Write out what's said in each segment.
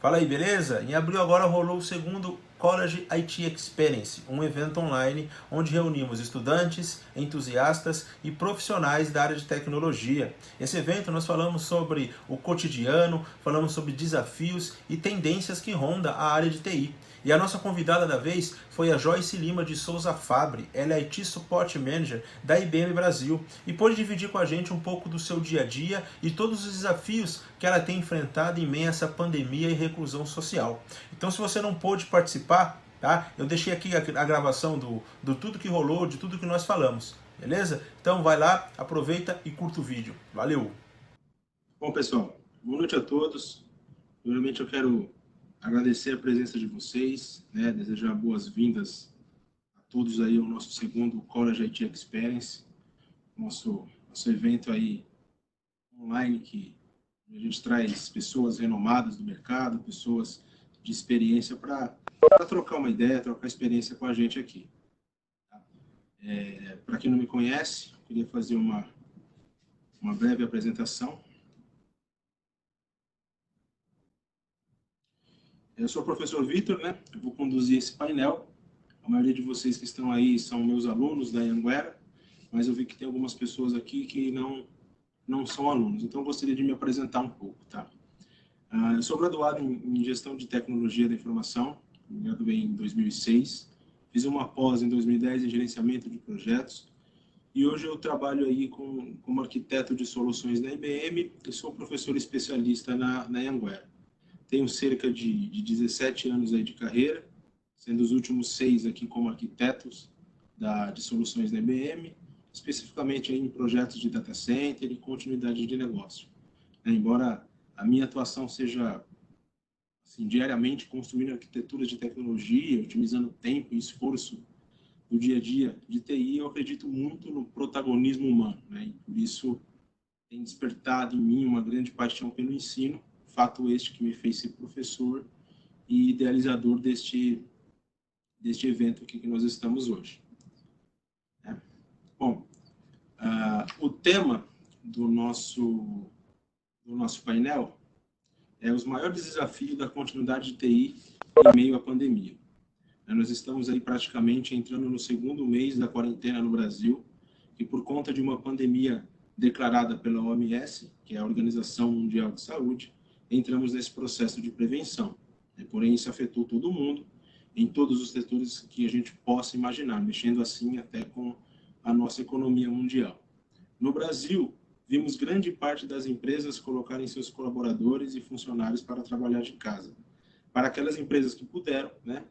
Fala aí, beleza? Em abril agora rolou o segundo College IT Experience, um evento online onde reunimos estudantes, entusiastas e profissionais da área de tecnologia. Nesse evento nós falamos sobre o cotidiano, falamos sobre desafios e tendências que ronda a área de TI. E a nossa convidada da vez foi a Joyce Lima de Souza Fabre, ela é IT Support Manager da IBM Brasil e pôde dividir com a gente um pouco do seu dia a dia e todos os desafios que ela tem enfrentado em meio a essa pandemia e reclusão social. Então, se você não pôde participar, tá? Eu deixei aqui a gravação do tudo que rolou, de tudo que nós falamos, beleza? Então vai lá, aproveita e curta o vídeo. Valeu! Bom, pessoal, boa noite a todos. Primeiramente, eu quero agradecer a presença de vocês, né, desejar boas-vindas a todos aí ao nosso segundo College IT Experience, nosso evento aí online que a gente traz pessoas renomadas do mercado, pessoas de experiência para trocar uma ideia, trocar experiência com a gente aqui. Para quem não me conhece, eu queria fazer uma breve apresentação. Eu sou o professor Vitor, né? Eu vou conduzir esse painel. A maioria de vocês que estão aí são meus alunos da Anhanguera, mas eu vi que tem algumas pessoas aqui que não são alunos, então eu gostaria de me apresentar um pouco, tá? Eu sou graduado em Gestão de Tecnologia da Informação, me graduei em 2006, fiz uma pós em 2010 em Gerenciamento de Projetos, e hoje eu trabalho aí como arquiteto de soluções na IBM e sou professor especialista na Anhanguera. Tenho cerca de 17 anos aí de carreira, sendo os últimos 6 aqui como arquitetos de soluções da IBM, especificamente em projetos de data center e continuidade de negócio. Embora a minha atuação seja assim, diariamente construindo arquiteturas de tecnologia, otimizando tempo e esforço do dia a dia de TI, eu acredito muito no protagonismo humano, né? E por isso tem despertado em mim uma grande paixão pelo ensino, fato este que me fez ser professor e idealizador deste evento aqui que nós estamos hoje. Bom, o tema do nosso painel é os maiores desafios da continuidade de TI em meio à pandemia. Nós estamos aí praticamente entrando no segundo mês da quarentena no Brasil, e por conta de uma pandemia declarada pela OMS, que é a Organização Mundial de Saúde, entramos nesse processo de prevenção. Porém, isso afetou todo mundo, em todos os setores que a gente possa imaginar, mexendo assim até com a nossa economia mundial. No Brasil, vimos grande parte das empresas colocarem seus colaboradores e funcionários para trabalhar de casa. Para aquelas empresas que puderam, né,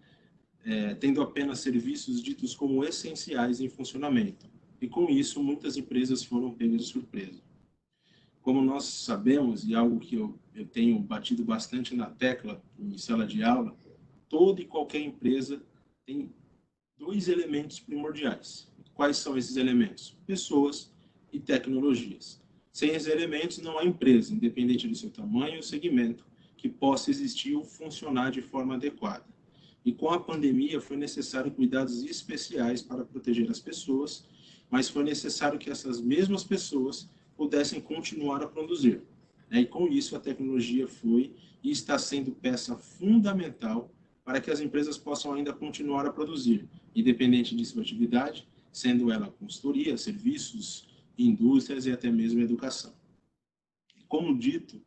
tendo apenas serviços ditos como essenciais em funcionamento. E com isso, muitas empresas foram pegas de surpresa. Como nós sabemos, e algo que eu tenho batido bastante na tecla em sala de aula, toda e qualquer empresa tem 2 elementos primordiais. Quais são esses elementos? Pessoas e tecnologias. Sem esses elementos, não há empresa, independente do seu tamanho ou segmento, que possa existir ou funcionar de forma adequada. E com a pandemia foi necessário cuidados especiais para proteger as pessoas, mas foi necessário que essas mesmas pessoas pudessem continuar a produzir. E com isso a tecnologia foi e está sendo peça fundamental para que as empresas possam ainda continuar a produzir, independente de sua atividade, sendo ela consultoria, serviços, indústrias e até mesmo educação. Como dito,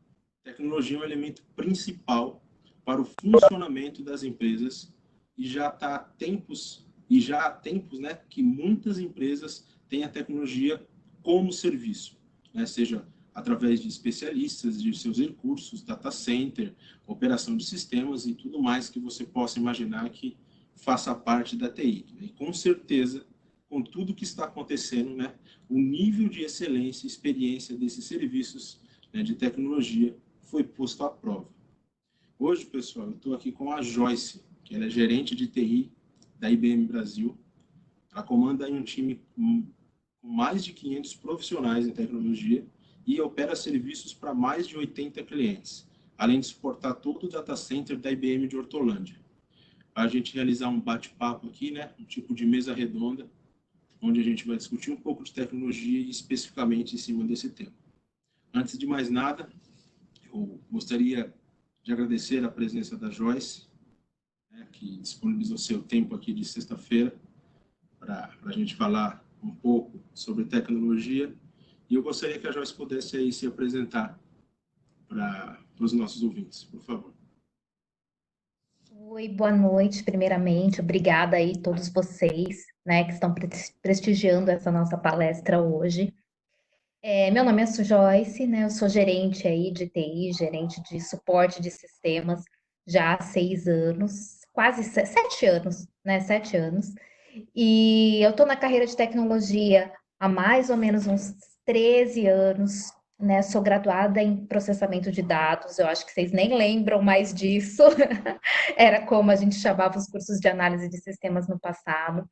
tecnologia é um elemento principal para o funcionamento das empresas e já há tempos, né, que muitas empresas têm a tecnologia como serviço, né, seja através de especialistas, de seus recursos, data center, operação de sistemas e tudo mais que você possa imaginar que faça parte da TI. E com certeza, com tudo que está acontecendo, né, o nível de excelência e experiência desses serviços, né, de tecnologia foi posto à prova. Hoje, pessoal, eu estou aqui com a Joyce, que ela é gerente de TI da IBM Brasil. Ela comanda aí um time com mais de 500 profissionais em tecnologia e opera serviços para mais de 80 clientes, além de suportar todo o data center da IBM de Hortolândia. Para a gente realizar um bate-papo aqui, né, um tipo de mesa redonda, onde a gente vai discutir um pouco de tecnologia e especificamente em cima desse tema. Antes de mais nada, eu gostaria de agradecer a presença da Joyce, né, que disponibilizou seu tempo aqui de sexta-feira para a gente falar um pouco sobre tecnologia. E eu gostaria que a Joyce pudesse aí se apresentar para os nossos ouvintes, por favor. Oi, boa noite, primeiramente. Obrigada aí a todos vocês, né, que estão prestigiando essa nossa palestra hoje. Meu nome é Joyce, né, eu sou gerente aí de TI, gerente de suporte de sistemas já há 6 anos, quase 7 anos, né, 7 anos. E eu estou na carreira de tecnologia há mais ou menos uns 13 anos, né? Sou graduada em processamento de dados, eu acho que vocês nem lembram mais disso. Era como a gente chamava os cursos de análise de sistemas no passado,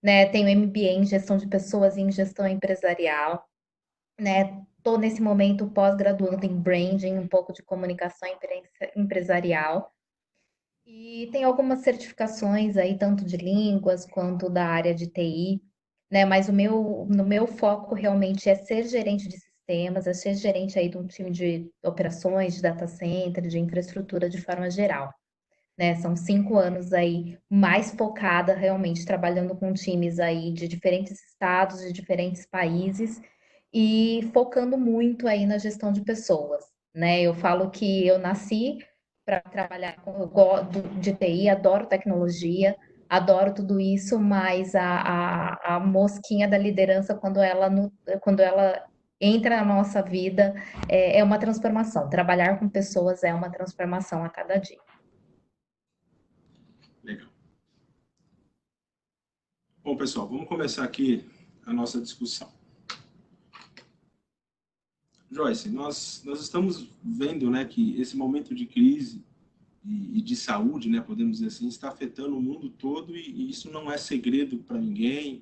né? Tenho MBA em gestão de pessoas e em gestão empresarial, né? Estou nesse momento pós-graduando em branding, um pouco de comunicação empresarial. E tem algumas certificações aí, tanto de línguas quanto da área de TI, né? Mas no meu foco realmente é ser gerente de sistemas, é ser gerente aí de um time de operações, de data center, de infraestrutura de forma geral, né? São 5 anos aí mais focada realmente trabalhando com times aí de diferentes estados, de diferentes países e focando muito aí na gestão de pessoas, né? Eu falo que eu nasci para trabalhar eu gosto de TI, adoro tecnologia, adoro tudo isso, mas a mosquinha da liderança, quando ela entra na nossa vida, é uma transformação. Trabalhar com pessoas é uma transformação a cada dia. Legal. Bom, pessoal, vamos começar aqui a nossa discussão. Joyce, nós estamos vendo, né, que esse momento de crise e de saúde, né, podemos dizer assim, está afetando o mundo todo e isso não é segredo para ninguém,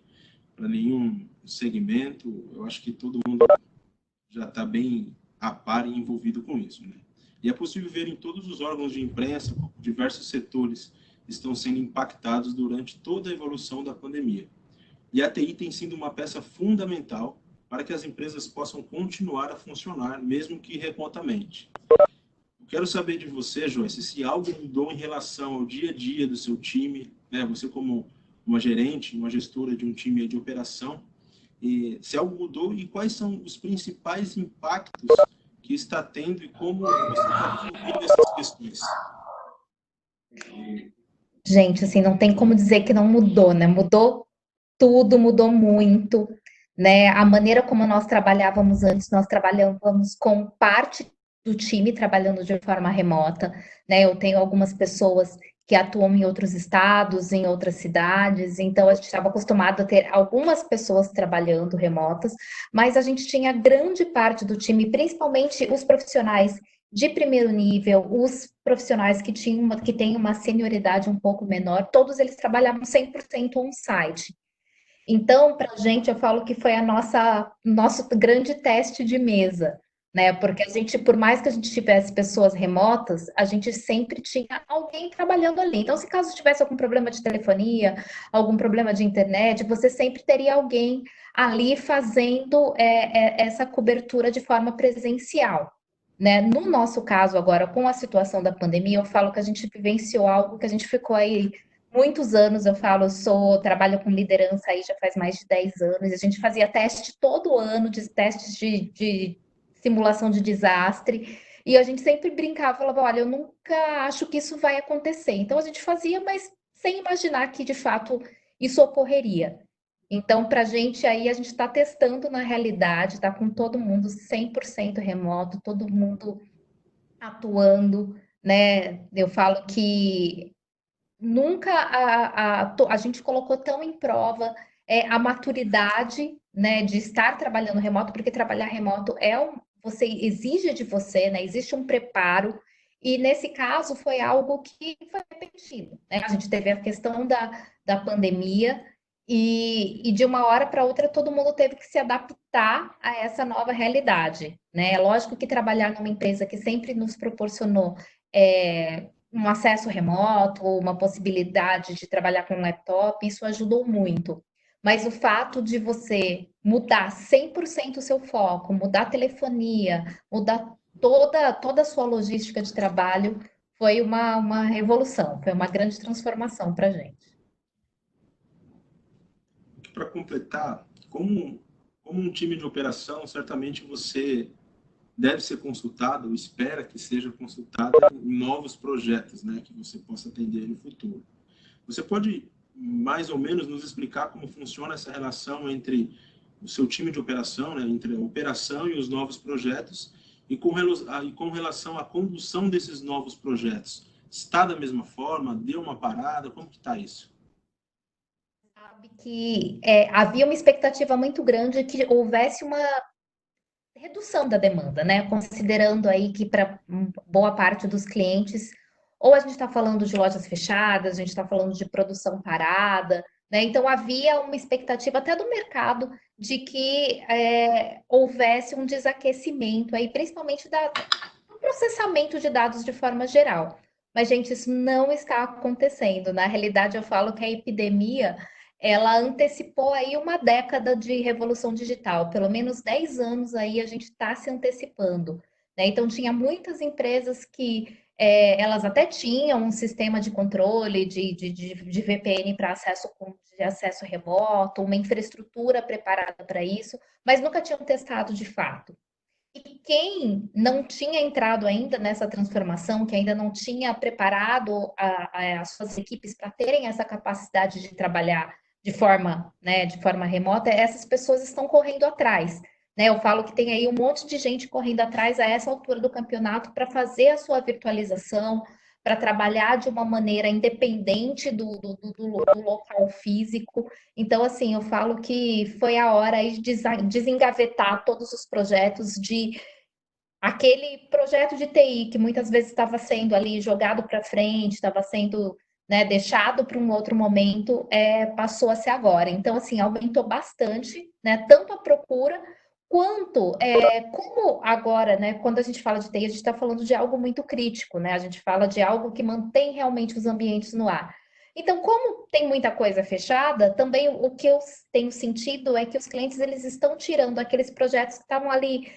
para nenhum segmento. Eu acho que todo mundo já está bem a par e envolvido com isso, né? E é possível ver em todos os órgãos de imprensa, diversos setores estão sendo impactados durante toda a evolução da pandemia. E a TI tem sido uma peça fundamental para que as empresas possam continuar a funcionar, mesmo que remotamente. Eu quero saber de você, Joyce, se algo mudou em relação ao dia a dia do seu time, né? Você como uma gerente, uma gestora de um time de operação, e se algo mudou e quais são os principais impactos que está tendo e como você está resolvendo essas questões. Gente, assim, não tem como dizer que não mudou, né? Mudou tudo, mudou muito, né? A maneira como nós trabalhávamos antes, nós trabalhávamos com parte do time trabalhando de forma remota, né? Eu tenho algumas pessoas que atuam em outros estados, em outras cidades, então a gente estava acostumado a ter algumas pessoas trabalhando remotas, mas a gente tinha grande parte do time, principalmente os profissionais de primeiro nível, os profissionais que têm uma senioridade um pouco menor, todos eles trabalhavam 100% on-site. Então, para a gente, eu falo que foi nosso grande teste de mesa, né? Porque a gente, por mais que a gente tivesse pessoas remotas, a gente sempre tinha alguém trabalhando ali. Então, se caso tivesse algum problema de telefonia, algum problema de internet, você sempre teria alguém ali fazendo essa cobertura de forma presencial. Né? No nosso caso, agora, com a situação da pandemia, eu falo que a gente vivenciou algo que a gente ficou aí muitos anos. Eu falo, trabalho com liderança aí já faz mais de 10 anos, a gente fazia teste todo ano, testes de simulação de desastre, e a gente sempre brincava, falava, olha, eu nunca acho que isso vai acontecer. Então a gente fazia, mas sem imaginar que de fato isso ocorreria. Então, para a gente aí, a gente está testando na realidade, está com todo mundo 100% remoto, todo mundo atuando, né? Eu falo que nunca a gente colocou tão em prova a maturidade, né, de estar trabalhando remoto, porque trabalhar remoto você exige de você, né? Existe um preparo, e nesse caso foi algo que foi repetido, né? A gente teve a questão da pandemia, e de uma hora para outra todo mundo teve que se adaptar a essa nova realidade, né? É lógico que trabalhar numa empresa que sempre nos proporcionou um acesso remoto, uma possibilidade de trabalhar com um laptop, isso ajudou muito. Mas o fato de você mudar 100% o seu foco, mudar a telefonia, mudar toda a sua logística de trabalho foi uma revolução, foi uma grande transformação para a gente. Para completar, como um time de operação, certamente você deve ser consultado, ou espera que seja consultado em novos projetos, né, que você possa atender no futuro. Você pode, mais ou menos, nos explicar como funciona essa relação entre o seu time de operação, né, entre a operação e os novos projetos, e com relação à condução desses novos projetos? Está da mesma forma? Deu uma parada? Como que está isso? Sabe que havia uma expectativa muito grande que houvesse uma redução da demanda, né? Considerando aí que para boa parte dos clientes, ou a gente está falando de lojas fechadas, a gente está falando de produção parada, né? Então havia uma expectativa até do mercado de que houvesse um desaquecimento aí, principalmente do processamento de dados de forma geral. Mas, gente, isso não está acontecendo. Na realidade, eu falo que a epidemia ela antecipou aí uma década de revolução digital, pelo menos 10 anos aí a gente está se antecipando, né? Então tinha muitas empresas que elas até tinham um sistema de controle de VPN para de acesso remoto, uma infraestrutura preparada para isso, mas nunca tinham testado de fato. E quem não tinha entrado ainda nessa transformação, que ainda não tinha preparado as suas equipes para terem essa capacidade de trabalhar de forma remota, essas pessoas estão correndo atrás. Né? Eu falo que tem aí um monte de gente correndo atrás a essa altura do campeonato para fazer a sua virtualização, para trabalhar de uma maneira independente do local físico. Então, assim, eu falo que foi a hora aí de desengavetar todos os projetos de aquele projeto de TI que muitas vezes estava sendo ali jogado para frente, estava sendo, né, deixado para um outro momento, passou a ser agora. Então, assim, aumentou bastante, né, tanto a procura quanto como agora, né, quando a gente fala de TI, a gente está falando de algo muito crítico, né? A gente fala de algo que mantém realmente os ambientes no ar. Então, como tem muita coisa fechada, também o que eu tenho sentido é que os clientes eles estão tirando aqueles projetos que estavam ali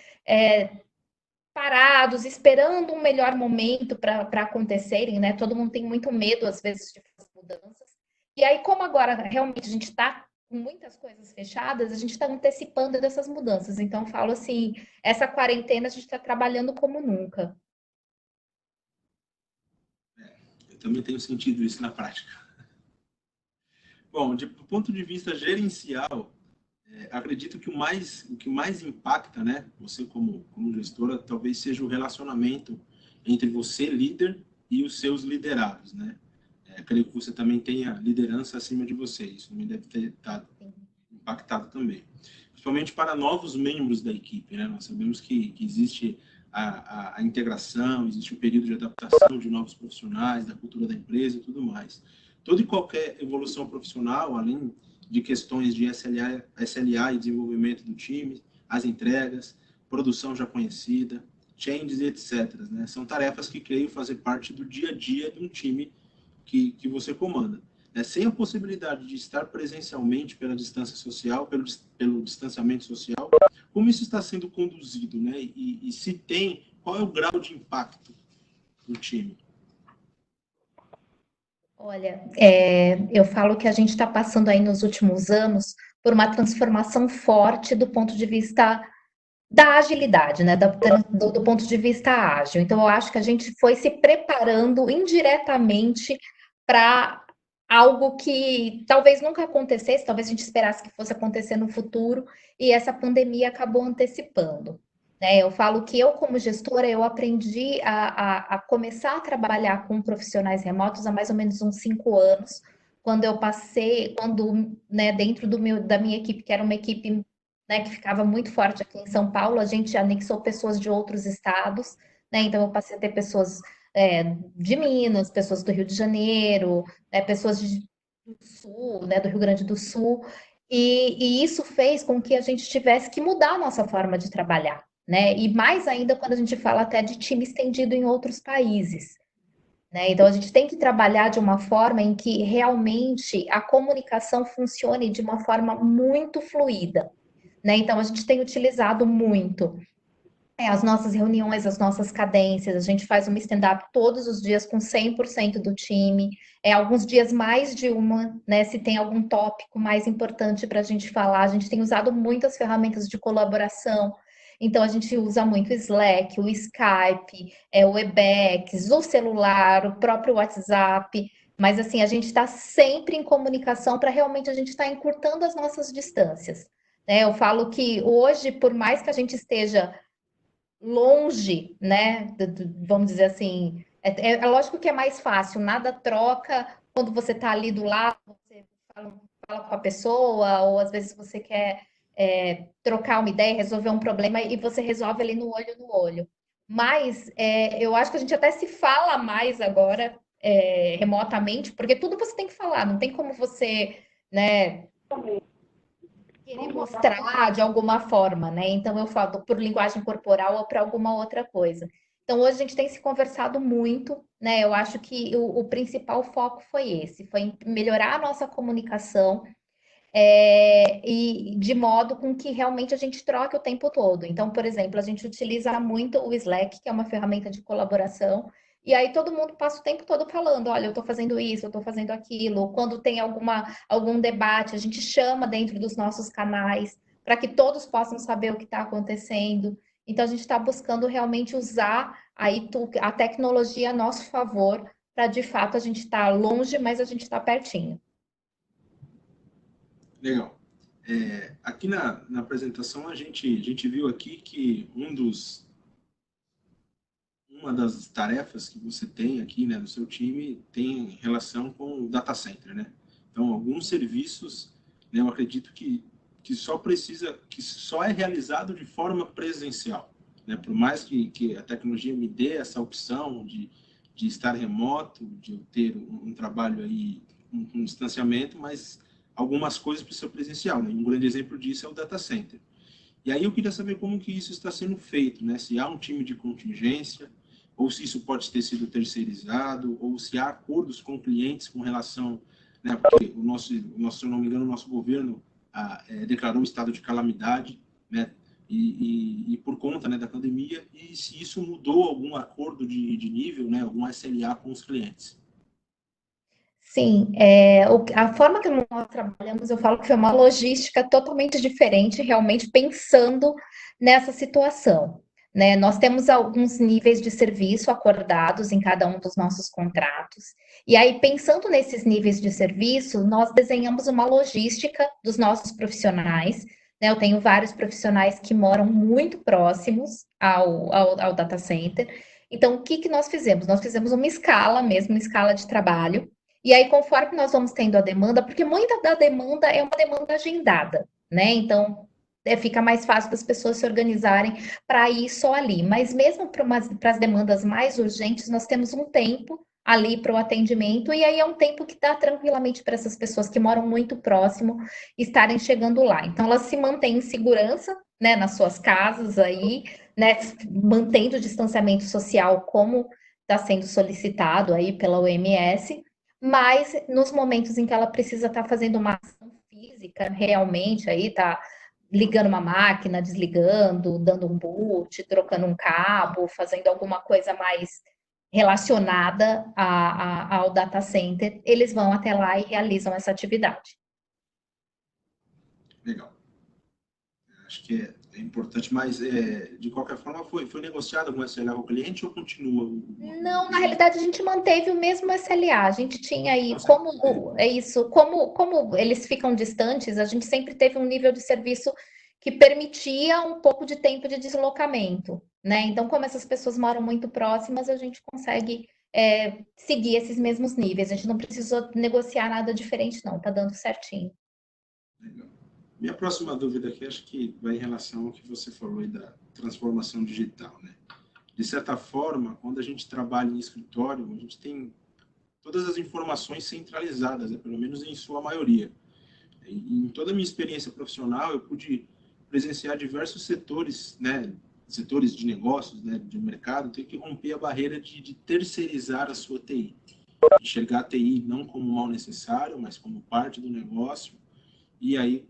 parados, esperando um melhor momento para acontecerem, né? Todo mundo tem muito medo, às vezes, de fazer mudanças. E aí, como agora realmente a gente está com muitas coisas fechadas, a gente está antecipando dessas mudanças. Então, eu falo assim, essa quarentena a gente está trabalhando como nunca. Eu também tenho sentido isso na prática. Bom, do ponto de vista gerencial, acredito que o que mais impacta, né, você como gestora, talvez seja o relacionamento entre você, líder, e os seus liderados, né? Creio que você também tenha liderança acima de você, isso também deve ter impactado também. Principalmente para novos membros da equipe, né? Nós sabemos que existe a integração, existe um período de adaptação de novos profissionais, da cultura da empresa e tudo mais. Toda e qualquer evolução profissional, além de questões de SLA e desenvolvimento do time, as entregas, produção já conhecida, changes e etc. Né? São tarefas que creio fazer parte do dia a dia de um time que você comanda. Sem a possibilidade de estar presencialmente pela distância social, pelo distanciamento social, como isso está sendo conduzido, né? E se tem, qual é o grau de impacto do time? Olha, eu falo que a gente está passando aí nos últimos anos por uma transformação forte do ponto de vista da agilidade, né? Do ponto de vista ágil. Então, eu acho que a gente foi se preparando indiretamente para algo que talvez nunca acontecesse, talvez a gente esperasse que fosse acontecer no futuro, e essa pandemia acabou antecipando. Né? Eu falo que eu, como gestora, eu aprendi a começar a trabalhar com profissionais remotos há mais ou menos uns 5 anos, quando eu passei, né, dentro da minha equipe, que era uma equipe, né, que ficava muito forte aqui em São Paulo, a gente anexou pessoas de outros estados, né? Então eu passei a ter pessoas de Minas, pessoas do Rio de Janeiro, né, pessoas do Sul, né, do Rio Grande do Sul, e isso fez com que a gente tivesse que mudar a nossa forma de trabalhar, né? E mais ainda quando a gente fala até de time estendido em outros países. Né? Então, a gente tem que trabalhar de uma forma em que realmente a comunicação funcione de uma forma muito fluida. Né? Então, a gente tem utilizado muito as nossas reuniões, as nossas cadências, a gente faz uma stand-up todos os dias com 100% do time, alguns dias mais de uma, né? Se tem algum tópico mais importante para a gente falar, a gente tem usado muitas ferramentas de colaboração, então a gente usa muito o Slack, o Skype, o Webex, o celular, o próprio WhatsApp, mas assim, a gente está sempre em comunicação para realmente a gente estar encurtando as nossas distâncias. Né? Eu falo que hoje, por mais que a gente esteja longe, né? Vamos dizer assim, é lógico que é mais fácil, nada troca quando você está ali do lado, você fala com a pessoa, ou às vezes você quer trocar uma ideia, resolver um problema, e você resolve ali no olho no olho. Mas eu acho que a gente até se fala mais agora remotamente, porque tudo você tem que falar, não tem como você, né, querer mostrar de alguma forma, né? Então eu falo por linguagem corporal ou para alguma outra coisa. Então hoje a gente tem se conversado muito, né? Eu acho que o principal foco foi esse, foi em melhorar a nossa comunicação e de modo com que realmente a gente troque o tempo todo. Então, por exemplo, a gente utiliza muito o Slack, que é uma ferramenta de colaboração, e aí todo mundo passa o tempo todo falando, olha, eu estou fazendo isso, eu estou fazendo aquilo. Quando tem algum debate, a gente chama dentro dos nossos canais para que todos possam saber o que está acontecendo. Então, a gente está buscando realmente usar aí a tecnologia a nosso favor para, de fato, a gente estar longe, mas a gente está pertinho. Legal. Aqui na apresentação a gente viu aqui que uma das tarefas que você tem aqui, né, no seu time tem relação com o data center, né? Então, alguns serviços, né, eu acredito que só é realizado de forma presencial, né? Por mais que a tecnologia me dê essa opção de estar remoto, de eu ter um trabalho aí com distanciamento, mas algumas coisas precisam presencial, né? Um grande exemplo disso é o data center. E aí eu queria saber como que isso está sendo feito, né? Se há um time de contingência, ou se isso pode ter sido terceirizado, ou se há acordos com clientes com relação, né? Porque se eu não me engano, o nosso governo declarou um estado de calamidade, né? E por conta, né, da pandemia, e se isso mudou algum acordo de nível, né? Algum SLA com os clientes. Sim, a forma que nós trabalhamos, eu falo que foi uma logística totalmente diferente, realmente pensando nessa situação, né? Nós temos alguns níveis de serviço acordados em cada um dos nossos contratos, e aí, pensando nesses níveis de serviço, nós desenhamos uma logística dos nossos profissionais, né? Eu tenho vários profissionais que moram muito próximos ao data center, então, o que que nós fizemos? Nós fizemos uma escala mesmo, uma escala de trabalho, e aí, conforme nós vamos tendo a demanda, porque muita da demanda é uma demanda agendada, né? Então, fica mais fácil das pessoas se organizarem para ir só ali. Mas mesmo para as demandas mais urgentes, nós temos um tempo ali para o atendimento, e aí é um tempo que dá tranquilamente para essas pessoas que moram muito próximo estarem chegando lá. Então, elas se mantêm em segurança, né, nas suas casas aí, né, mantendo o distanciamento social como está sendo solicitado aí pela OMS, mas nos momentos em que ela precisa estar fazendo uma ação física, realmente, aí tá ligando uma máquina, desligando, dando um boot, trocando um cabo, fazendo alguma coisa mais relacionada ao data center, eles vão até lá e realizam essa atividade. Legal. Acho que é importante, mas de qualquer forma foi negociado algum SLA com o cliente ou continua? Não, na realidade a gente manteve o mesmo SLA. A gente tinha aí, como é isso, como eles ficam distantes, a gente sempre teve um nível de serviço que permitia um pouco de tempo de deslocamento, né? Então, como essas pessoas moram muito próximas, a gente consegue seguir esses mesmos níveis. A gente não precisou negociar nada diferente, não, tá dando certinho. Legal. Minha próxima dúvida aqui, acho que vai em relação ao que você falou aí da transformação digital, né? De certa forma, quando a gente trabalha em escritório, a gente tem todas as informações centralizadas, né? Pelo menos em sua maioria. Em toda a minha experiência profissional, eu pude presenciar diversos setores, né? Setores de negócios, né? De mercado, ter que romper a barreira de terceirizar a sua TI. Enxergar a TI não como mal necessário, mas como parte do negócio. E aí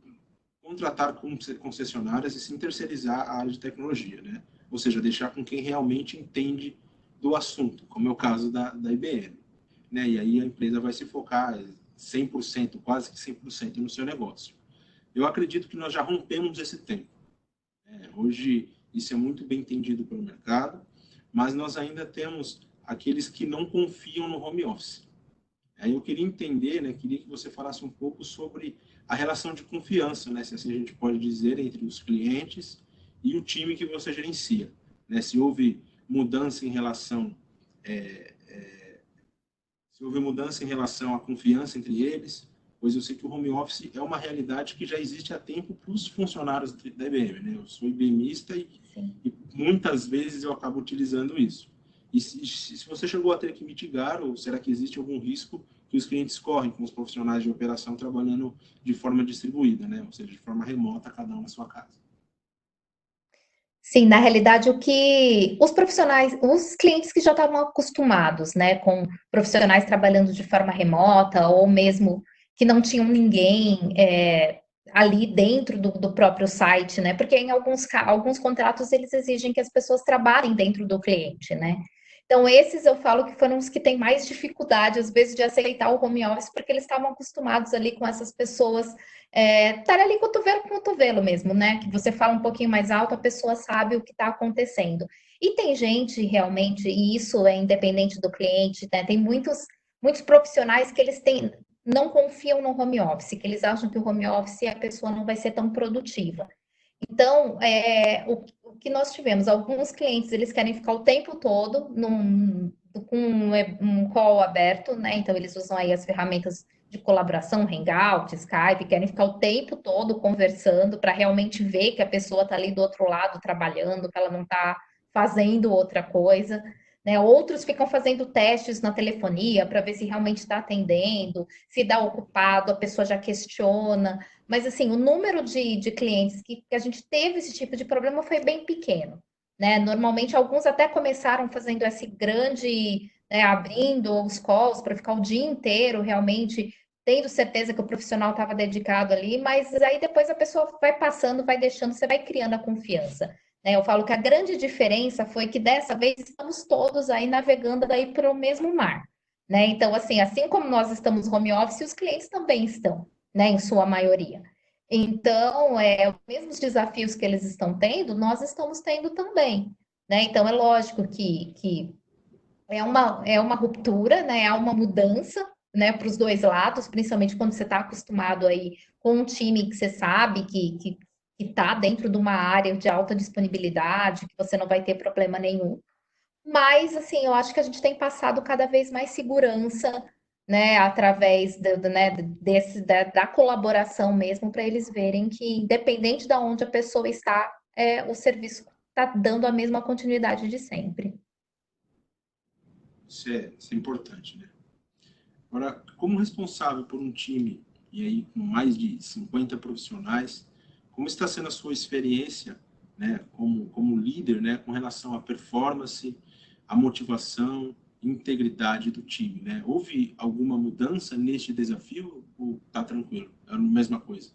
contratar concessionárias e sim terceirizar a área de tecnologia, né? ou seja, deixar com quem realmente entende do assunto, como é o caso da IBM. Né? E aí a empresa vai se focar 100%, quase que 100% no seu negócio. Eu acredito que nós já rompemos esse tempo. Hoje isso é muito bem entendido pelo mercado, mas nós ainda temos aqueles que não confiam no home office. Aí eu queria entender, né, queria que você falasse um pouco sobre a relação de confiança, né, se assim a gente pode dizer, entre os clientes e o time que você gerencia. Né, se houve mudança em relação se houve mudança em relação à confiança entre eles, pois eu sei que o home office é uma realidade que já existe há tempo para os funcionários da IBM. Né? Eu sou IBMista e muitas vezes eu acabo utilizando isso. E se você chegou a ter que mitigar, ou será que existe algum risco que os clientes correm com os profissionais de operação trabalhando de forma distribuída, né? Ou seja, de forma remota, cada um na sua casa? Sim, na realidade, o que os profissionais, os clientes que já estavam acostumados, né, com profissionais trabalhando de forma remota, ou mesmo que não tinham ninguém ali dentro do próprio site, né? Porque em alguns contratos eles exigem que as pessoas trabalhem dentro do cliente, né? Então, esses eu falo que foram os que têm mais dificuldade, às vezes, de aceitar o home office, porque eles estavam acostumados ali com essas pessoas estar ali cotovelo com cotovelo mesmo, né? Que você fala um pouquinho mais alto, a pessoa sabe o que está acontecendo. E tem gente realmente, e isso é independente do cliente, né? Tem muitos profissionais que eles não confiam no home office, que eles acham que o home office a pessoa não vai ser tão produtiva. Então, o que nós tivemos, alguns clientes, eles querem ficar o tempo todo com um call aberto, né? Então, eles usam aí as ferramentas de colaboração, Hangout, Skype, querem ficar o tempo todo conversando para realmente ver que a pessoa está ali do outro lado trabalhando, que ela não está fazendo outra coisa. Né? Outros ficam fazendo testes na telefonia para ver se realmente está atendendo, se dá ocupado, a pessoa já questiona. Mas, assim, o número de clientes que a gente teve esse tipo de problema foi bem pequeno. Né? Normalmente, alguns até começaram fazendo esse grande, né, abrindo os calls para ficar o dia inteiro realmente tendo certeza que o profissional estava dedicado ali, mas aí depois a pessoa vai passando, vai deixando, você vai criando a confiança. Né? Eu falo que a grande diferença foi que dessa vez estamos todos aí navegando daí para o mesmo mar. Né? Então, assim como nós estamos home office, os clientes também estão, né, em sua maioria. Então, os mesmos desafios que eles estão tendo, nós estamos tendo também. Né? Então, é lógico que é uma ruptura, né? É uma mudança, né, para os dois lados, principalmente quando você está acostumado aí com um time que você sabe que está dentro de uma área de alta disponibilidade, que você não vai ter problema nenhum. Mas, assim, eu acho que a gente tem passado cada vez mais segurança, né, através né, da colaboração mesmo, para eles verem que, independente de onde a pessoa está, o serviço está dando a mesma continuidade de sempre. Isso é importante, né? Agora, como responsável por um time, e aí com mais de 50 profissionais, como está sendo a sua experiência, né, como líder, né, com relação à performance, à motivação, integridade do time, né? Houve alguma mudança neste desafio ou está tranquilo? É a mesma coisa?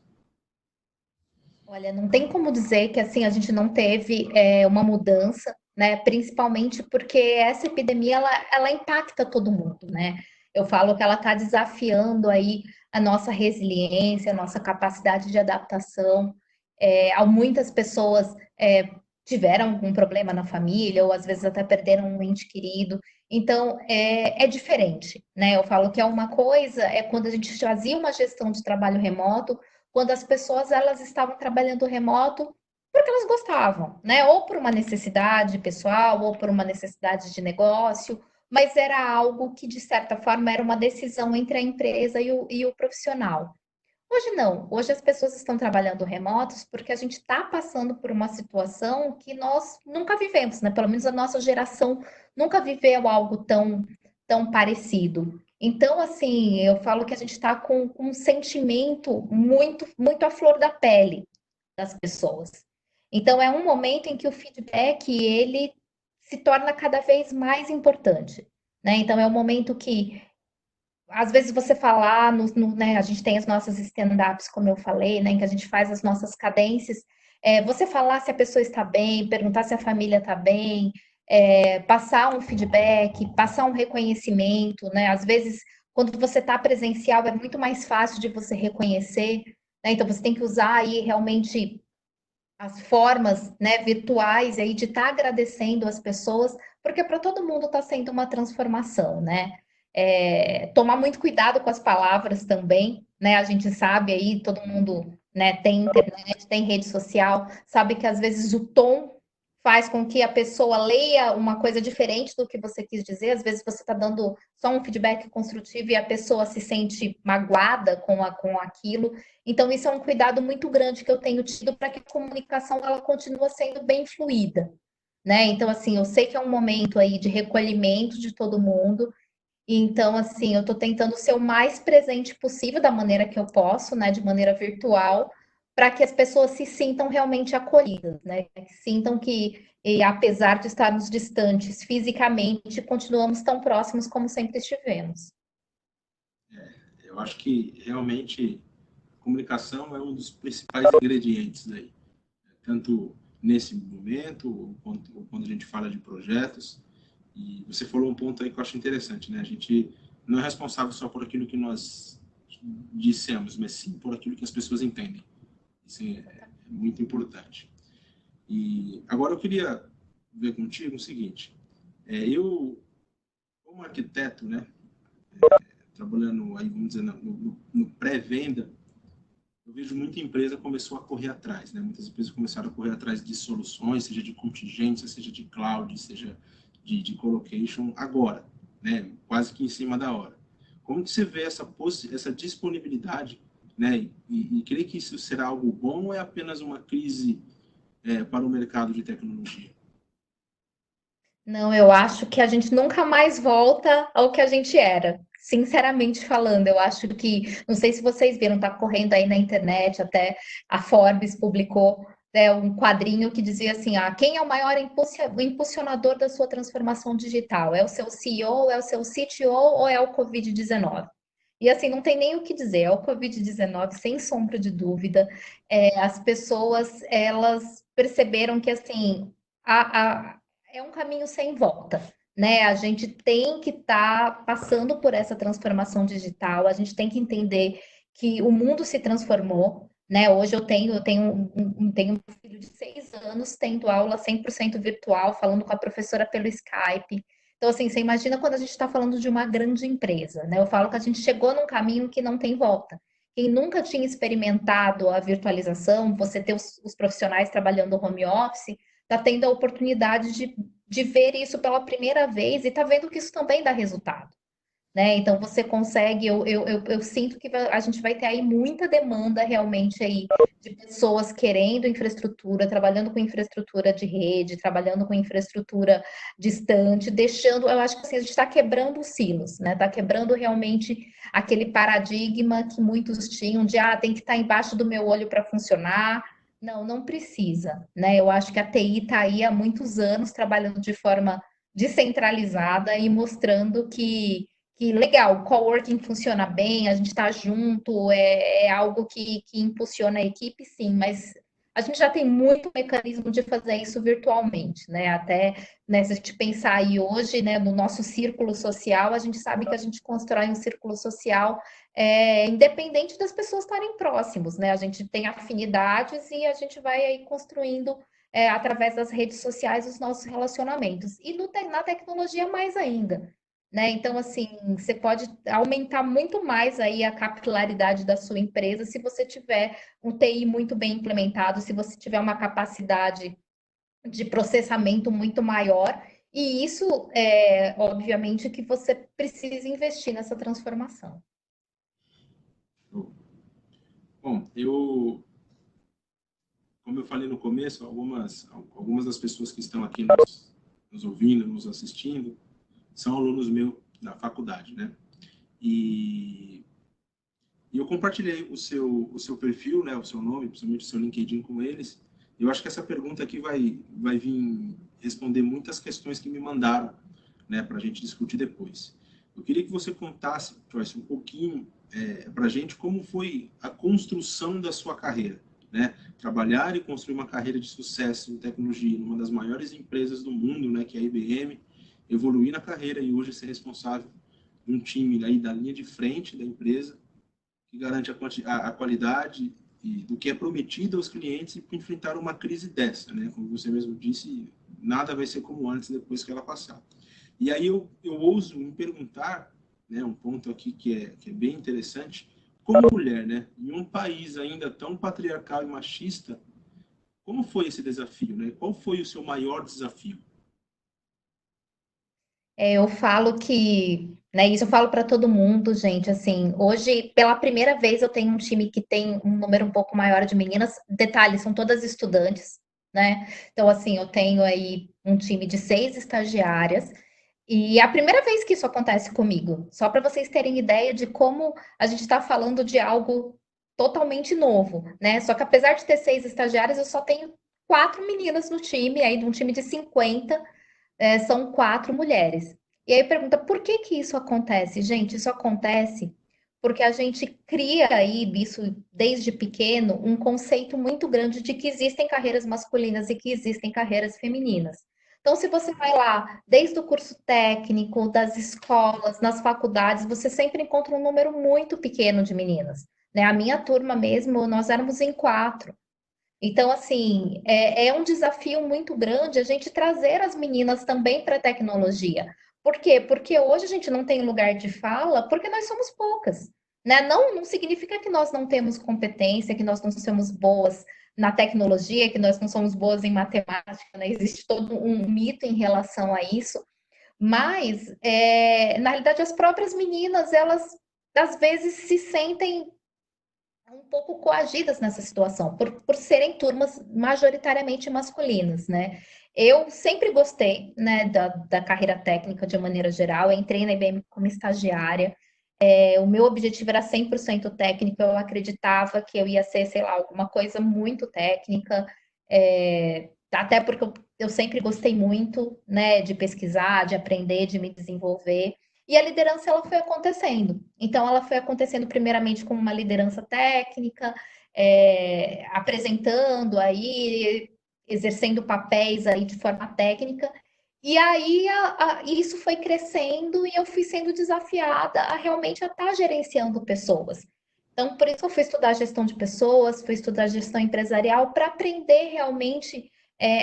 Olha, não tem como dizer que assim a gente não teve uma mudança, né? Principalmente porque essa epidemia ela impacta todo mundo, né? Eu falo que ela está desafiando aí a nossa resiliência, a nossa capacidade de adaptação. Muitas pessoas tiveram algum problema na família, ou às vezes até perderam um ente querido. Então, é diferente, né? Eu falo que é uma coisa, quando a gente fazia uma gestão de trabalho remoto, quando as pessoas elas estavam trabalhando remoto porque elas gostavam, né? Ou por uma necessidade pessoal, ou por uma necessidade de negócio, mas era algo que, de certa forma, era uma decisão entre a empresa e o profissional. Hoje não, hoje as pessoas estão trabalhando remotos porque a gente está passando por uma situação que nós nunca vivemos, né? Pelo menos a nossa geração nunca viveu algo tão parecido. Então, assim, eu falo que a gente está com um sentimento muito à flor da pele das pessoas. Então, é um momento em que o feedback ele se torna cada vez mais importante, né? Então, é um momento que às vezes você falar, né, a gente tem as nossas stand-ups, como eu falei, né, em que a gente faz as nossas cadências, você falar se a pessoa está bem, perguntar se a família está bem, passar um feedback, passar um reconhecimento, né? Às vezes, quando você está presencial, é muito mais fácil de você reconhecer, né? Então, você tem que usar aí realmente as formas, né, virtuais aí de estar agradecendo as pessoas, porque para todo mundo está sendo uma transformação, né? Tomar muito cuidado com as palavras também, né? A gente sabe aí, todo mundo, né, tem internet, tem rede social, sabe que às vezes o tom faz com que a pessoa leia uma coisa diferente do que você quis dizer. Às vezes você está dando só um feedback construtivo e a pessoa se sente magoada com aquilo. Então, isso é um cuidado muito grande que eu tenho tido para que a comunicação ela continue sendo bem fluida, né? Então, assim, eu sei que é um momento aí de recolhimento de todo mundo, então, assim, eu estou tentando ser o mais presente possível da maneira que eu posso, né? De maneira virtual, para que as pessoas se sintam realmente acolhidas, né? Que sintam que, apesar de estarmos distantes fisicamente, continuamos tão próximos como sempre estivemos. Eu acho que realmente a comunicação é um dos principais ingredientes aí, tanto nesse momento, quando a gente fala de projetos. E você falou um ponto aí que eu acho interessante, né? A gente não é responsável só por aquilo que nós dissemos, mas sim por aquilo que as pessoas entendem. Isso é muito importante. E agora eu queria ver contigo o seguinte: eu, como arquiteto, né, trabalhando aí, vamos dizer, no pré-venda, eu vejo muita empresa começou a correr atrás, né? Muitas empresas começaram a correr atrás de soluções, seja de contingência, seja de cloud, seja de colocation, agora, né? Quase que em cima da hora. Como que você vê essa disponibilidade, né? E crê que isso será algo bom ou é apenas uma crise para o mercado de tecnologia? Não, eu acho que a gente nunca mais volta ao que a gente era. Sinceramente falando, eu acho que, não sei se vocês viram, tá correndo aí na internet, até a Forbes publicou, né, um quadrinho que dizia assim: quem é o maior impulsionador da sua transformação digital? É o seu CEO, é o seu CTO ou é o Covid-19? E assim, não tem nem o que dizer, é o Covid-19, sem sombra de dúvida. As pessoas, elas perceberam que assim, é um caminho sem volta, né? A gente tem que estar passando por essa transformação digital, a gente tem que entender que o mundo se transformou, né? Hoje eu tenho um filho de 6 anos tendo aula 100% virtual, falando com a professora pelo Skype. Então, assim, você imagina quando a gente está falando de uma grande empresa, né? Eu falo que a gente chegou num caminho que não tem volta. Quem nunca tinha experimentado a virtualização, você ter os profissionais trabalhando home office, está tendo a oportunidade de ver isso pela primeira vez e está vendo que isso também dá resultado, né? Então você consegue, eu sinto que a gente vai ter aí muita demanda realmente aí de pessoas querendo infraestrutura, trabalhando com infraestrutura de rede, trabalhando com infraestrutura distante, deixando, eu acho que assim, a gente está quebrando os silos, né? Está quebrando realmente aquele paradigma que muitos tinham de tem que estar embaixo do meu olho para funcionar. Não, não precisa, né? Eu acho que a TI está aí há muitos anos trabalhando de forma descentralizada e mostrando que legal, o coworking funciona bem, a gente está junto, é algo que impulsiona a equipe, sim, mas a gente já tem muito mecanismo de fazer isso virtualmente, né? Até, né, se a gente pensar aí hoje, né, no nosso círculo social, a gente sabe que a gente constrói um círculo social independente das pessoas estarem próximos, né? A gente tem afinidades e a gente vai aí construindo através das redes sociais os nossos relacionamentos. E na tecnologia mais ainda, né? Então, assim, você pode aumentar muito mais aí a capilaridade da sua empresa se você tiver um TI muito bem implementado, se você tiver uma capacidade de processamento muito maior. E isso obviamente, que você precisa investir nessa transformação. Bom, como eu falei no começo, algumas das pessoas que estão aqui nos ouvindo, nos assistindo, são alunos meus da faculdade, né? E eu compartilhei o seu perfil, né, o seu nome, principalmente o seu LinkedIn com eles. Eu acho que essa pergunta aqui vai vir responder muitas questões que me mandaram, né, para a gente discutir depois. Eu queria que você contasse, Joyce, um pouquinho para a gente como foi a construção da sua carreira, né, trabalhar e construir uma carreira de sucesso em tecnologia numa das maiores empresas do mundo, né, que é a IBM, evoluir na carreira e hoje ser responsável de um time aí da linha de frente da empresa, que garante a qualidade e do que é prometido aos clientes e enfrentar uma crise dessa, né? Como você mesmo disse, nada vai ser como antes depois que ela passar. E aí eu ouso me perguntar, né, um ponto aqui que é bem interessante, como mulher, né, em um país ainda tão patriarcal e machista, como foi esse desafio, né? Qual foi o seu maior desafio? Eu falo que, né, isso eu falo para todo mundo, gente, assim, hoje, pela primeira vez, eu tenho um time que tem um número um pouco maior de meninas. Detalhe, são todas estudantes, né? Então, assim, eu tenho aí um time de 6 estagiárias, e é a primeira vez que isso acontece comigo, só para vocês terem ideia de como a gente está falando de algo totalmente novo, né? Só que apesar de ter 6 estagiárias, eu só tenho 4 meninas no time, aí de um time de 50, são 4 mulheres. E aí pergunta, por que que isso acontece? Gente, isso acontece porque a gente cria aí, isso desde pequeno, um conceito muito grande de que existem carreiras masculinas e que existem carreiras femininas. Então, se você vai lá, desde o curso técnico, das escolas, nas faculdades, você sempre encontra um número muito pequeno de meninas. Né? A minha turma mesmo, nós éramos em 4. Então, assim, é um desafio muito grande a gente trazer as meninas também para a tecnologia. Por quê? Porque hoje a gente não tem lugar de fala, porque nós somos poucas, né? Não significa que nós não temos competência, que nós não somos boas na tecnologia, que nós não somos boas em matemática, né? Existe todo um mito em relação a isso, mas, na realidade, as próprias meninas, elas às vezes se sentem um pouco coagidas nessa situação, por serem turmas majoritariamente masculinas, né? Eu sempre gostei, né, da carreira técnica de maneira geral. Eu entrei na IBM como estagiária. O meu objetivo era 100% técnico. Eu acreditava que eu ia ser, sei lá, alguma coisa muito técnica, até porque eu sempre gostei muito, né, de pesquisar, de aprender, de me desenvolver. E a liderança ela foi acontecendo. Então, ela foi acontecendo primeiramente como uma liderança técnica, apresentando aí, exercendo papéis aí de forma técnica. E aí isso foi crescendo e eu fui sendo desafiada a realmente estar gerenciando pessoas. Então, por isso eu fui estudar gestão de pessoas, fui estudar gestão empresarial para aprender realmente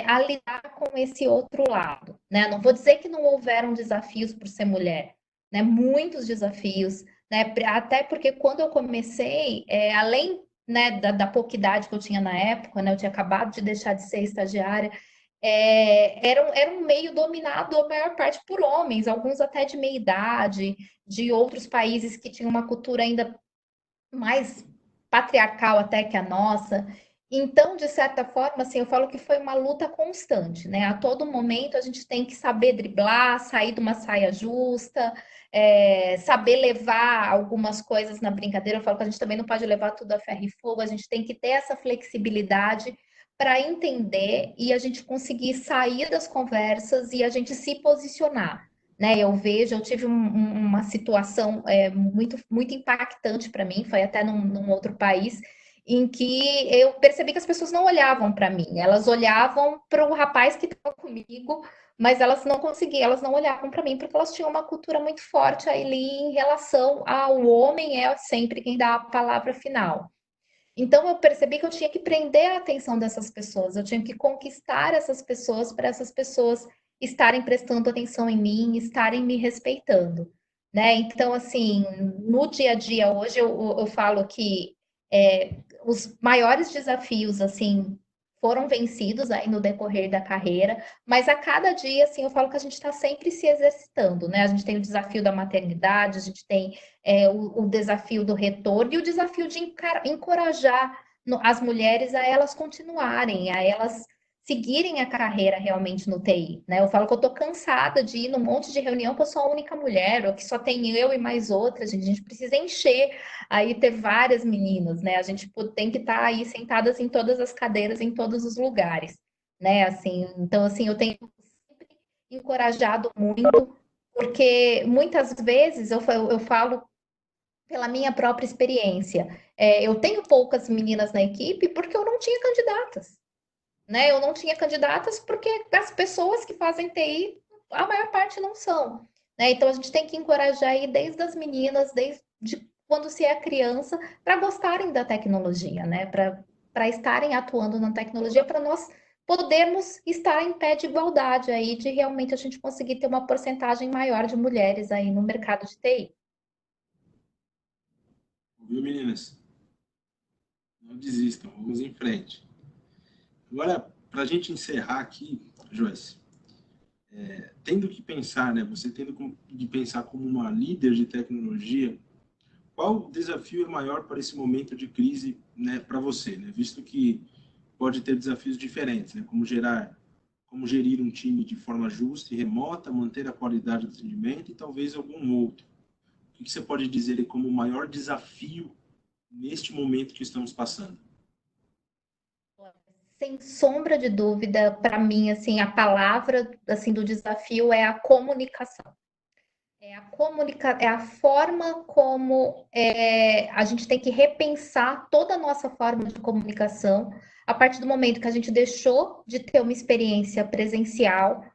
a lidar com esse outro lado. Né? Não vou dizer que não houveram desafios por ser mulher, né? Muitos desafios, né? Até porque quando eu comecei, além, né, da pouca idade que eu tinha na época, né? Eu tinha acabado de deixar de ser estagiária, era um meio dominado a maior parte por homens, alguns até de meia idade, de outros países que tinham uma cultura ainda mais patriarcal até que a nossa. Então, de certa forma, assim, eu falo que foi uma luta constante, né? A todo momento a gente tem que saber driblar, sair de uma saia justa, saber levar algumas coisas na brincadeira. Eu falo que a gente também não pode levar tudo a ferro e fogo, a gente tem que ter essa flexibilidade para entender e a gente conseguir sair das conversas e a gente se posicionar. Né, eu tive uma situação muito impactante para mim, foi até num outro país, em que eu percebi que as pessoas não olhavam para mim, elas olhavam para o rapaz que estava comigo, mas elas não conseguiam, elas não olhavam para mim, porque elas tinham uma cultura muito forte ali em relação ao homem é sempre quem dá a palavra final. Então eu percebi que eu tinha que prender a atenção dessas pessoas, eu tinha que conquistar essas pessoas para essas pessoas estarem prestando atenção em mim, estarem me respeitando, né? Então, assim, no dia a dia hoje eu falo que os maiores desafios, assim, foram vencidos aí no decorrer da carreira, mas a cada dia, assim, eu falo que a gente está sempre se exercitando, né? A gente tem o desafio da maternidade, a gente tem o desafio do retorno e o desafio de encorajar as mulheres a elas continuarem, a elas seguirem a carreira realmente no TI, né? Eu falo que eu tô cansada de ir num monte de reunião que eu sou a única mulher, ou que só tem eu e mais outras, gente. A gente precisa encher aí, ter várias meninas, né? A gente tem que estar aí sentadas em todas as cadeiras, em todos os lugares, né? Assim, então, assim, eu tenho sempre encorajado muito, porque muitas vezes eu falo pela minha própria experiência. Eu tenho poucas meninas na equipe porque eu não tinha candidatas, né? Eu não tinha candidatas porque as pessoas que fazem TI, a maior parte não são, né? Então a gente tem que encorajar aí desde as meninas, desde quando se é criança, para gostarem da tecnologia, né? Para estarem atuando na tecnologia, para nós podermos estar em pé de igualdade aí, de realmente a gente conseguir ter uma porcentagem maior de mulheres aí no mercado de TI. Viu, meninas? Não desistam, vamos em frente. Agora, para a gente encerrar aqui, Joyce, tendo que pensar, né? Você tendo que pensar como uma líder de tecnologia, qual desafio é maior para esse momento de crise, né, para você, né? Visto que pode ter desafios diferentes, né? Como gerir um time de forma justa e remota, manter a qualidade do atendimento e talvez algum outro. O que você pode dizer aí como o maior desafio neste momento que estamos passando? Sem sombra de dúvida, para mim, assim, a palavra assim do desafio é a comunicação. É a forma como a gente tem que repensar toda a nossa forma de comunicação a partir do momento que a gente deixou de ter uma experiência presencial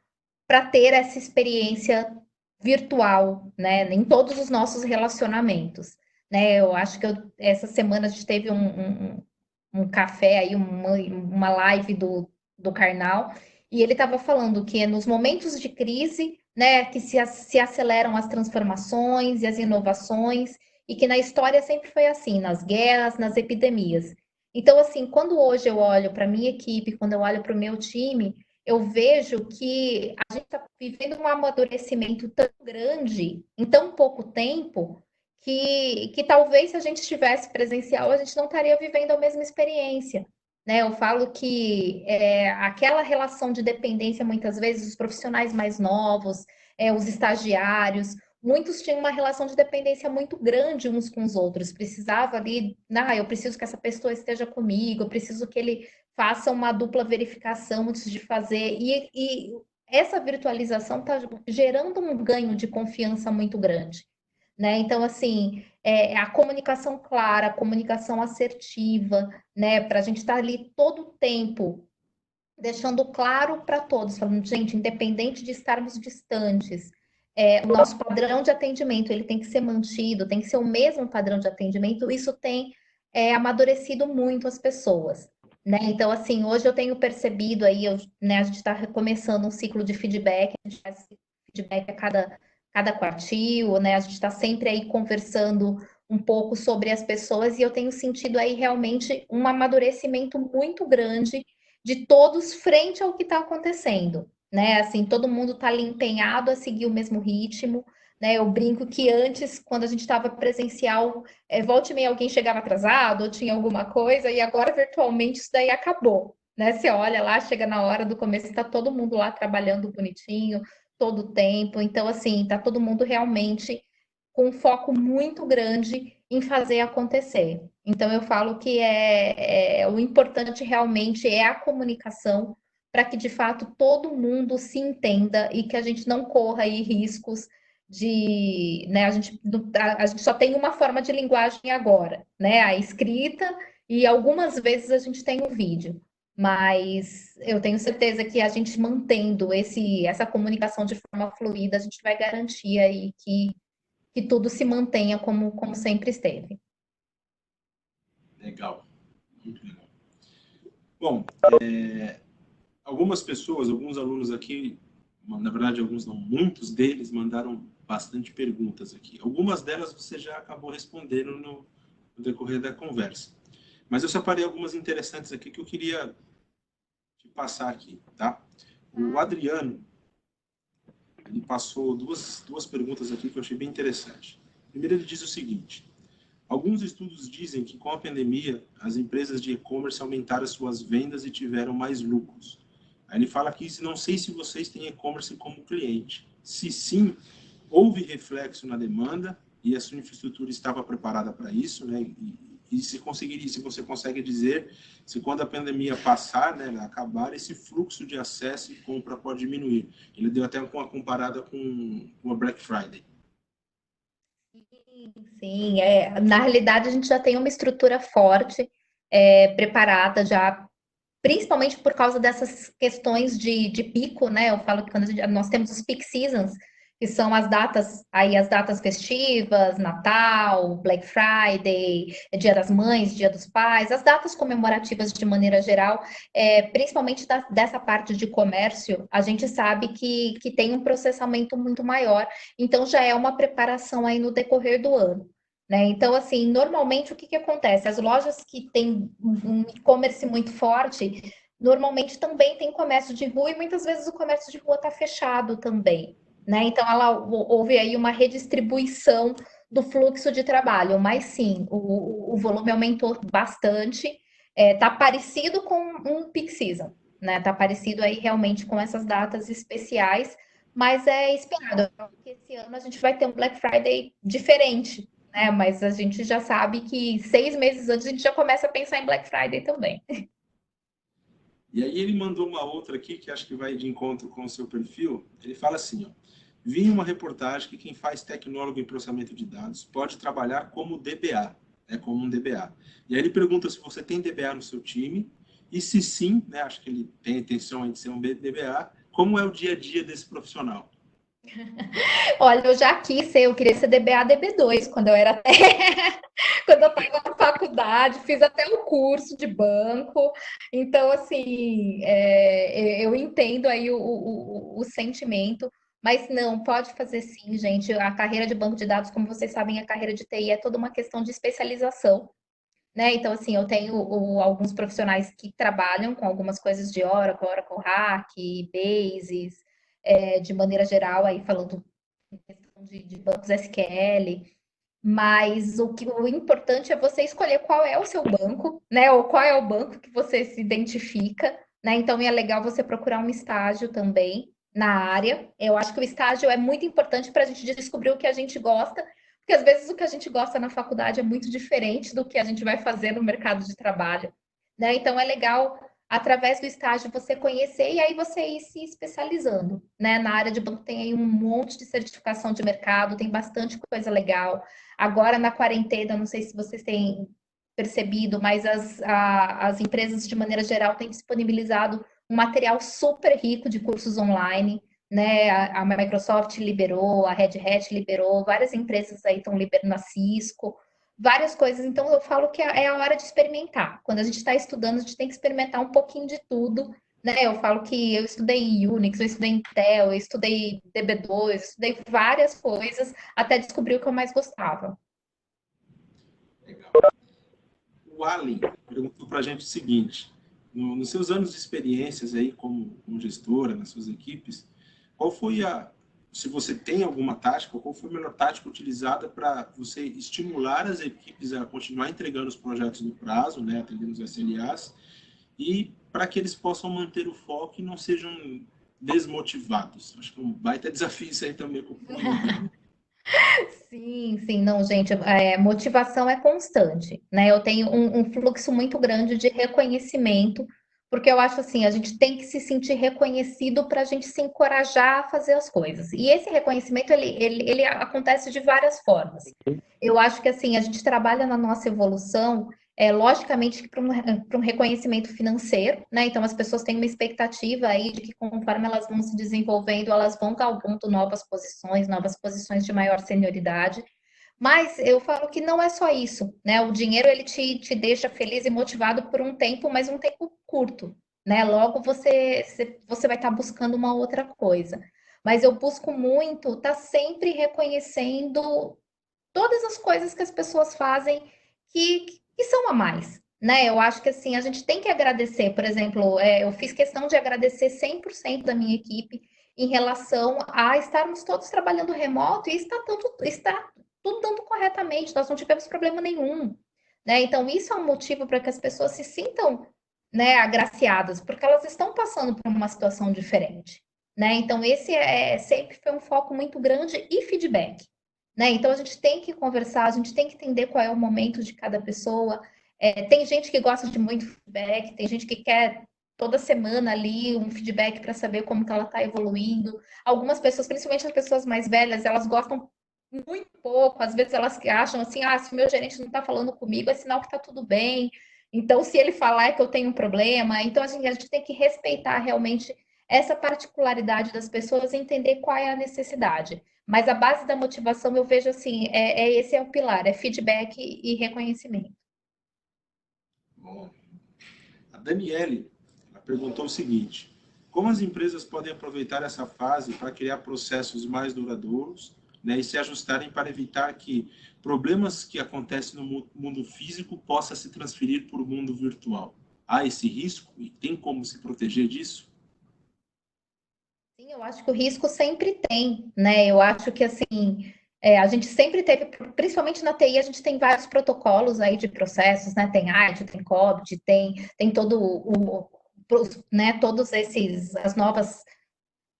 para ter essa experiência virtual, né, em todos os nossos relacionamentos, né? Eu acho que essa semana a gente teve um café aí, uma live do Karnal, e ele estava falando que nos momentos de crise, né, que se aceleram as transformações e as inovações, e que na história sempre foi assim, nas guerras, nas epidemias. Então, assim, quando hoje eu olho para a minha equipe, quando eu olho para o meu time, eu vejo que a gente está vivendo um amadurecimento tão grande em tão pouco tempo que talvez se a gente estivesse presencial, a gente não estaria vivendo a mesma experiência. Né? Eu falo que aquela relação de dependência, muitas vezes, os profissionais mais novos, os estagiários, muitos tinham uma relação de dependência muito grande uns com os outros. Precisava ali, eu preciso que essa pessoa esteja comigo, eu preciso que ele faça uma dupla verificação antes de fazer. E essa virtualização está gerando um ganho de confiança muito grande. Né? Então, assim, a comunicação clara, a comunicação assertiva, né? Para a gente estar ali todo o tempo, deixando claro para todos, falando, gente, independente de estarmos distantes, o nosso padrão de atendimento ele tem que ser mantido, tem que ser o mesmo padrão de atendimento, isso tem amadurecido muito as pessoas. Né? Então, assim, hoje eu tenho percebido aí, né, a gente está começando um ciclo de feedback, a gente faz feedback a cada quartil, né? A gente está sempre aí conversando um pouco sobre as pessoas e eu tenho sentido aí realmente um amadurecimento muito grande de todos frente ao que está acontecendo, né? Assim, todo mundo está ali empenhado a seguir o mesmo ritmo, né? Eu brinco que antes, quando a gente estava presencial, volta e meia alguém chegava atrasado ou tinha alguma coisa, e agora virtualmente isso daí acabou, né? Você olha lá, chega na hora do começo, está todo mundo lá trabalhando bonitinho, todo o tempo. Então, assim, está todo mundo realmente com um foco muito grande em fazer acontecer. Então, eu falo que o importante realmente é a comunicação para que, de fato, todo mundo se entenda e que a gente não corra aí riscos de, né, a gente só tem uma forma de linguagem agora, né, a escrita e algumas vezes a gente tem o vídeo, mas eu tenho certeza que a gente mantendo essa comunicação de forma fluida, a gente vai garantir aí que tudo se mantenha como sempre esteve. Legal, muito legal. Bom, algumas pessoas, alguns alunos aqui, na verdade, alguns não, muitos deles mandaram bastante perguntas aqui. Algumas delas você já acabou respondendo no decorrer da conversa. Mas eu separei algumas interessantes aqui que eu queria te passar aqui, tá? O Adriano, ele passou duas perguntas aqui que eu achei bem interessante. Primeiro, ele diz o seguinte: alguns estudos dizem que com a pandemia, as empresas de e-commerce aumentaram suas vendas e tiveram mais lucros. Aí ele fala aqui, não sei se vocês têm e-commerce como cliente. Se sim, houve reflexo na demanda e a sua infraestrutura estava preparada para isso, né? E se você consegue dizer se quando a pandemia passar, né, acabar, esse fluxo de acesso e compra pode diminuir. Ele deu até uma comparada com a Black Friday. Sim, na realidade a gente já tem uma estrutura forte, preparada já, principalmente por causa dessas questões de pico, né? Eu falo que nós temos os peak seasons, que são as datas festivas, Natal, Black Friday, Dia das Mães, Dia dos Pais, as datas comemorativas de maneira geral, principalmente dessa parte de comércio, a gente sabe que tem um processamento muito maior, então já é uma preparação aí no decorrer do ano. Né? Então, assim, normalmente o que acontece? As lojas que têm um e-commerce muito forte, normalmente também tem comércio de rua e muitas vezes o comércio de rua está fechado também. Né? Então, houve aí uma redistribuição do fluxo de trabalho, mas sim, o volume aumentou bastante, está parecido com um peak season, né? Está parecido aí realmente com essas datas especiais, mas é esperado. Que esse ano a gente vai ter um Black Friday diferente, né? Mas a gente já sabe que 6 meses antes a gente já começa a pensar em Black Friday também. E aí ele mandou uma outra aqui, que acho que vai de encontro com o seu perfil. Ele fala assim, ó, vi em uma reportagem que quem faz tecnólogo em processamento de dados pode trabalhar como DBA, como um DBA. E aí ele pergunta se você tem DBA no seu time, e se sim, né, acho que ele tem a intenção de ser um DBA, como é o dia a dia desse profissional? Olha, eu já quis ser, eu queria ser DBA DB2 quando eu era quando eu estava na faculdade, fiz até o curso de banco. Então, assim, eu entendo aí o sentimento, mas não, pode fazer sim, gente. A carreira de banco de dados, como vocês sabem, a carreira de TI é toda uma questão de especialização. Né? Então, assim, eu tenho alguns profissionais que trabalham com algumas coisas de Oracle Hack, Bases, de maneira geral, aí falando em questão de bancos SQL, mas o importante é você escolher qual é o seu banco, né? Ou qual é o banco que você se identifica, né? Então é legal você procurar um estágio também na área. Eu acho que o estágio é muito importante para a gente descobrir o que a gente gosta, porque às vezes o que a gente gosta na faculdade é muito diferente do que a gente vai fazer no mercado de trabalho, né? Então é legal através do estágio você conhecer e aí você ir se especializando, né? Na área de banco tem aí um monte de certificação de mercado, tem bastante coisa legal. Agora, na quarentena, não sei se vocês têm percebido, mas as empresas, de maneira geral, têm disponibilizado um material super rico de cursos online, né? A Microsoft liberou, a Red Hat liberou, várias empresas aí estão liberando, a Cisco, várias coisas. Então, eu falo que é a hora de experimentar. Quando a gente está estudando, a gente tem que experimentar um pouquinho de tudo, né? Eu falo que eu estudei Unix, eu estudei Intel, eu estudei DB2, eu estudei várias coisas até descobrir o que eu mais gostava. Legal. O Allen perguntou para a gente o seguinte, nos seus anos de experiências aí como gestora, nas suas equipes, qual foi se você tem alguma tática, qual foi a melhor tática utilizada para você estimular as equipes a continuar entregando os projetos no prazo, né, atendendo os SLAs, e para que eles possam manter o foco e não sejam desmotivados? Acho que é um baita desafio isso aí também com o Sim, sim, não, gente, motivação é constante, né? Eu tenho um fluxo muito grande de reconhecimento, porque eu acho assim, a gente tem que se sentir reconhecido para a gente se encorajar a fazer as coisas. E esse reconhecimento, ele acontece de várias formas. Eu acho que assim, a gente trabalha na nossa evolução, logicamente, para um reconhecimento financeiro, né? Então, as pessoas têm uma expectativa aí de que conforme elas vão se desenvolvendo, elas vão galgando novas posições de maior senioridade. Mas eu falo que não é só isso, né? O dinheiro ele te deixa feliz e motivado por um tempo, mas um tempo curto, né? Logo você vai estar buscando uma outra coisa. Mas eu busco muito estar sempre reconhecendo todas as coisas que as pessoas fazem que são a mais, né? Eu acho que assim, a gente tem que agradecer, por exemplo, eu fiz questão de agradecer 100% da minha equipe em relação a estarmos todos trabalhando remoto e está tudo dando corretamente, nós não tivemos problema nenhum, né? Então, isso é um motivo para que as pessoas se sintam, né, agraciadas, porque elas estão passando por uma situação diferente, né? Então, esse sempre foi um foco muito grande e feedback. Né? Então a gente tem que conversar, a gente tem que entender qual é o momento de cada pessoa. Tem gente que gosta de muito feedback, tem gente que quer toda semana ali um feedback para saber como que ela está evoluindo. Algumas pessoas, principalmente as pessoas mais velhas, elas gostam muito pouco. Às vezes elas acham assim, ah, se o meu gerente não está falando comigo, é sinal que está tudo bem. Então, se ele falar é que eu tenho um problema. Então, assim, a gente tem que respeitar realmente essa particularidade das pessoas e entender qual é a necessidade. Mas a base da motivação, eu vejo assim, esse é o pilar, é feedback e reconhecimento. Bom, a Daniele, ela perguntou o seguinte: como as empresas podem aproveitar essa fase para criar processos mais duradouros, né, e se ajustarem para evitar que problemas que acontecem no mundo físico possam se transferir para o mundo virtual? Há esse risco e tem como se proteger disso? Sim, eu acho que o risco sempre tem, né? Eu acho que assim, a gente sempre teve, principalmente na TI, a gente tem vários protocolos aí de processos, né? Tem ITIL, tem COBIT, tem todo né, todos esses, as novas,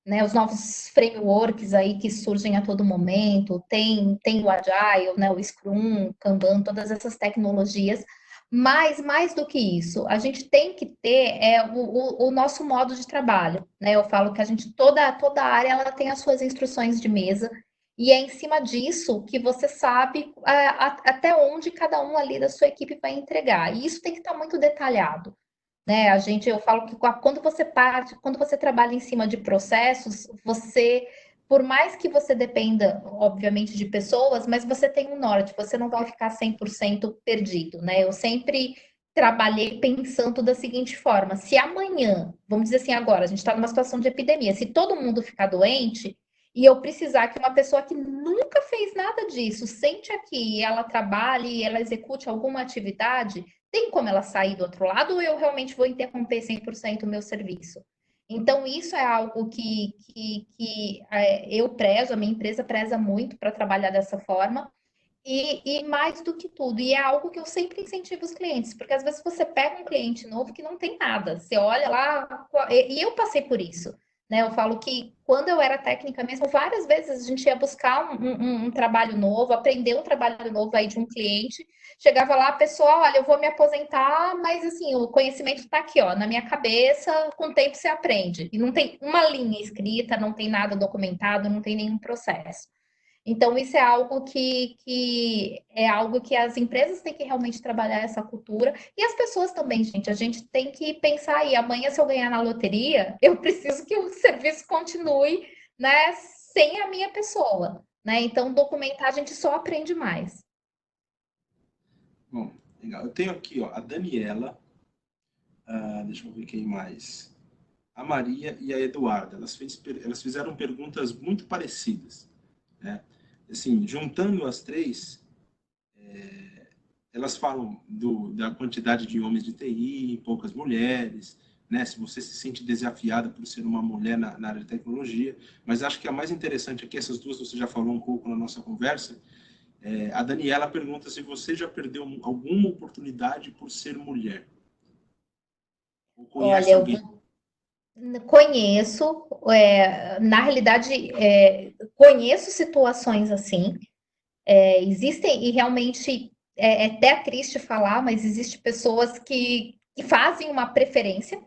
né, os novos frameworks aí que surgem a todo momento, tem o Agile, né, o Scrum, Kanban, todas essas tecnologias, mas mais do que isso, a gente tem que ter o nosso modo de trabalho, né? Eu falo que a gente, toda área ela tem as suas instruções de mesa, e é em cima disso que você sabe até onde cada um ali da sua equipe vai entregar. E isso tem que estar muito detalhado, né? Eu falo que quando você trabalha em cima de processos, você, por mais que você dependa, obviamente, de pessoas, mas você tem um norte, você não vai ficar 100% perdido, né? Eu sempre trabalhei pensando da seguinte forma: se amanhã, vamos dizer assim, agora, a gente está numa situação de epidemia, se todo mundo ficar doente e eu precisar que uma pessoa que nunca fez nada disso sente aqui e ela trabalhe e ela execute alguma atividade, tem como ela sair do outro lado ou eu realmente vou interromper 100% o meu serviço? Então, isso é algo que eu prezo, a minha empresa preza muito para trabalhar dessa forma. E mais do que tudo, e é algo que eu sempre incentivo os clientes, porque às vezes você pega um cliente novo que não tem nada, você olha lá, e eu passei por isso, né? Eu falo que quando eu era técnica mesmo, várias vezes a gente ia buscar um trabalho novo, aprender um trabalho novo aí de um cliente, chegava lá, pessoal, olha, eu vou me aposentar, mas assim, o conhecimento está aqui, ó, na minha cabeça, com o tempo você aprende. E não tem uma linha escrita, não tem nada documentado, não tem nenhum processo. Então, isso é algo que é algo que as empresas têm que realmente trabalhar essa cultura. E as pessoas também, gente. A gente tem que pensar aí, amanhã, se eu ganhar na loteria, eu preciso que o serviço continue, né, sem a minha pessoa. Né? Então, documentar a gente só aprende mais. Bom, legal. Eu tenho aqui, ó, a Daniela, deixa eu ver quem mais. A Maria e a Eduarda. Elas fizeram perguntas muito parecidas, né? Assim, juntando as três, elas falam da quantidade de homens de TI, poucas mulheres, né? Se você se sente desafiada por ser uma mulher na área de tecnologia, mas acho que a mais interessante aqui, essas duas você já falou um pouco na nossa conversa, a Daniela pergunta se você já perdeu alguma oportunidade por ser mulher, ou Olha, conhece eu alguém. conheço, na realidade, conheço situações assim. Existem, e realmente é até triste falar, mas existem pessoas que fazem uma preferência,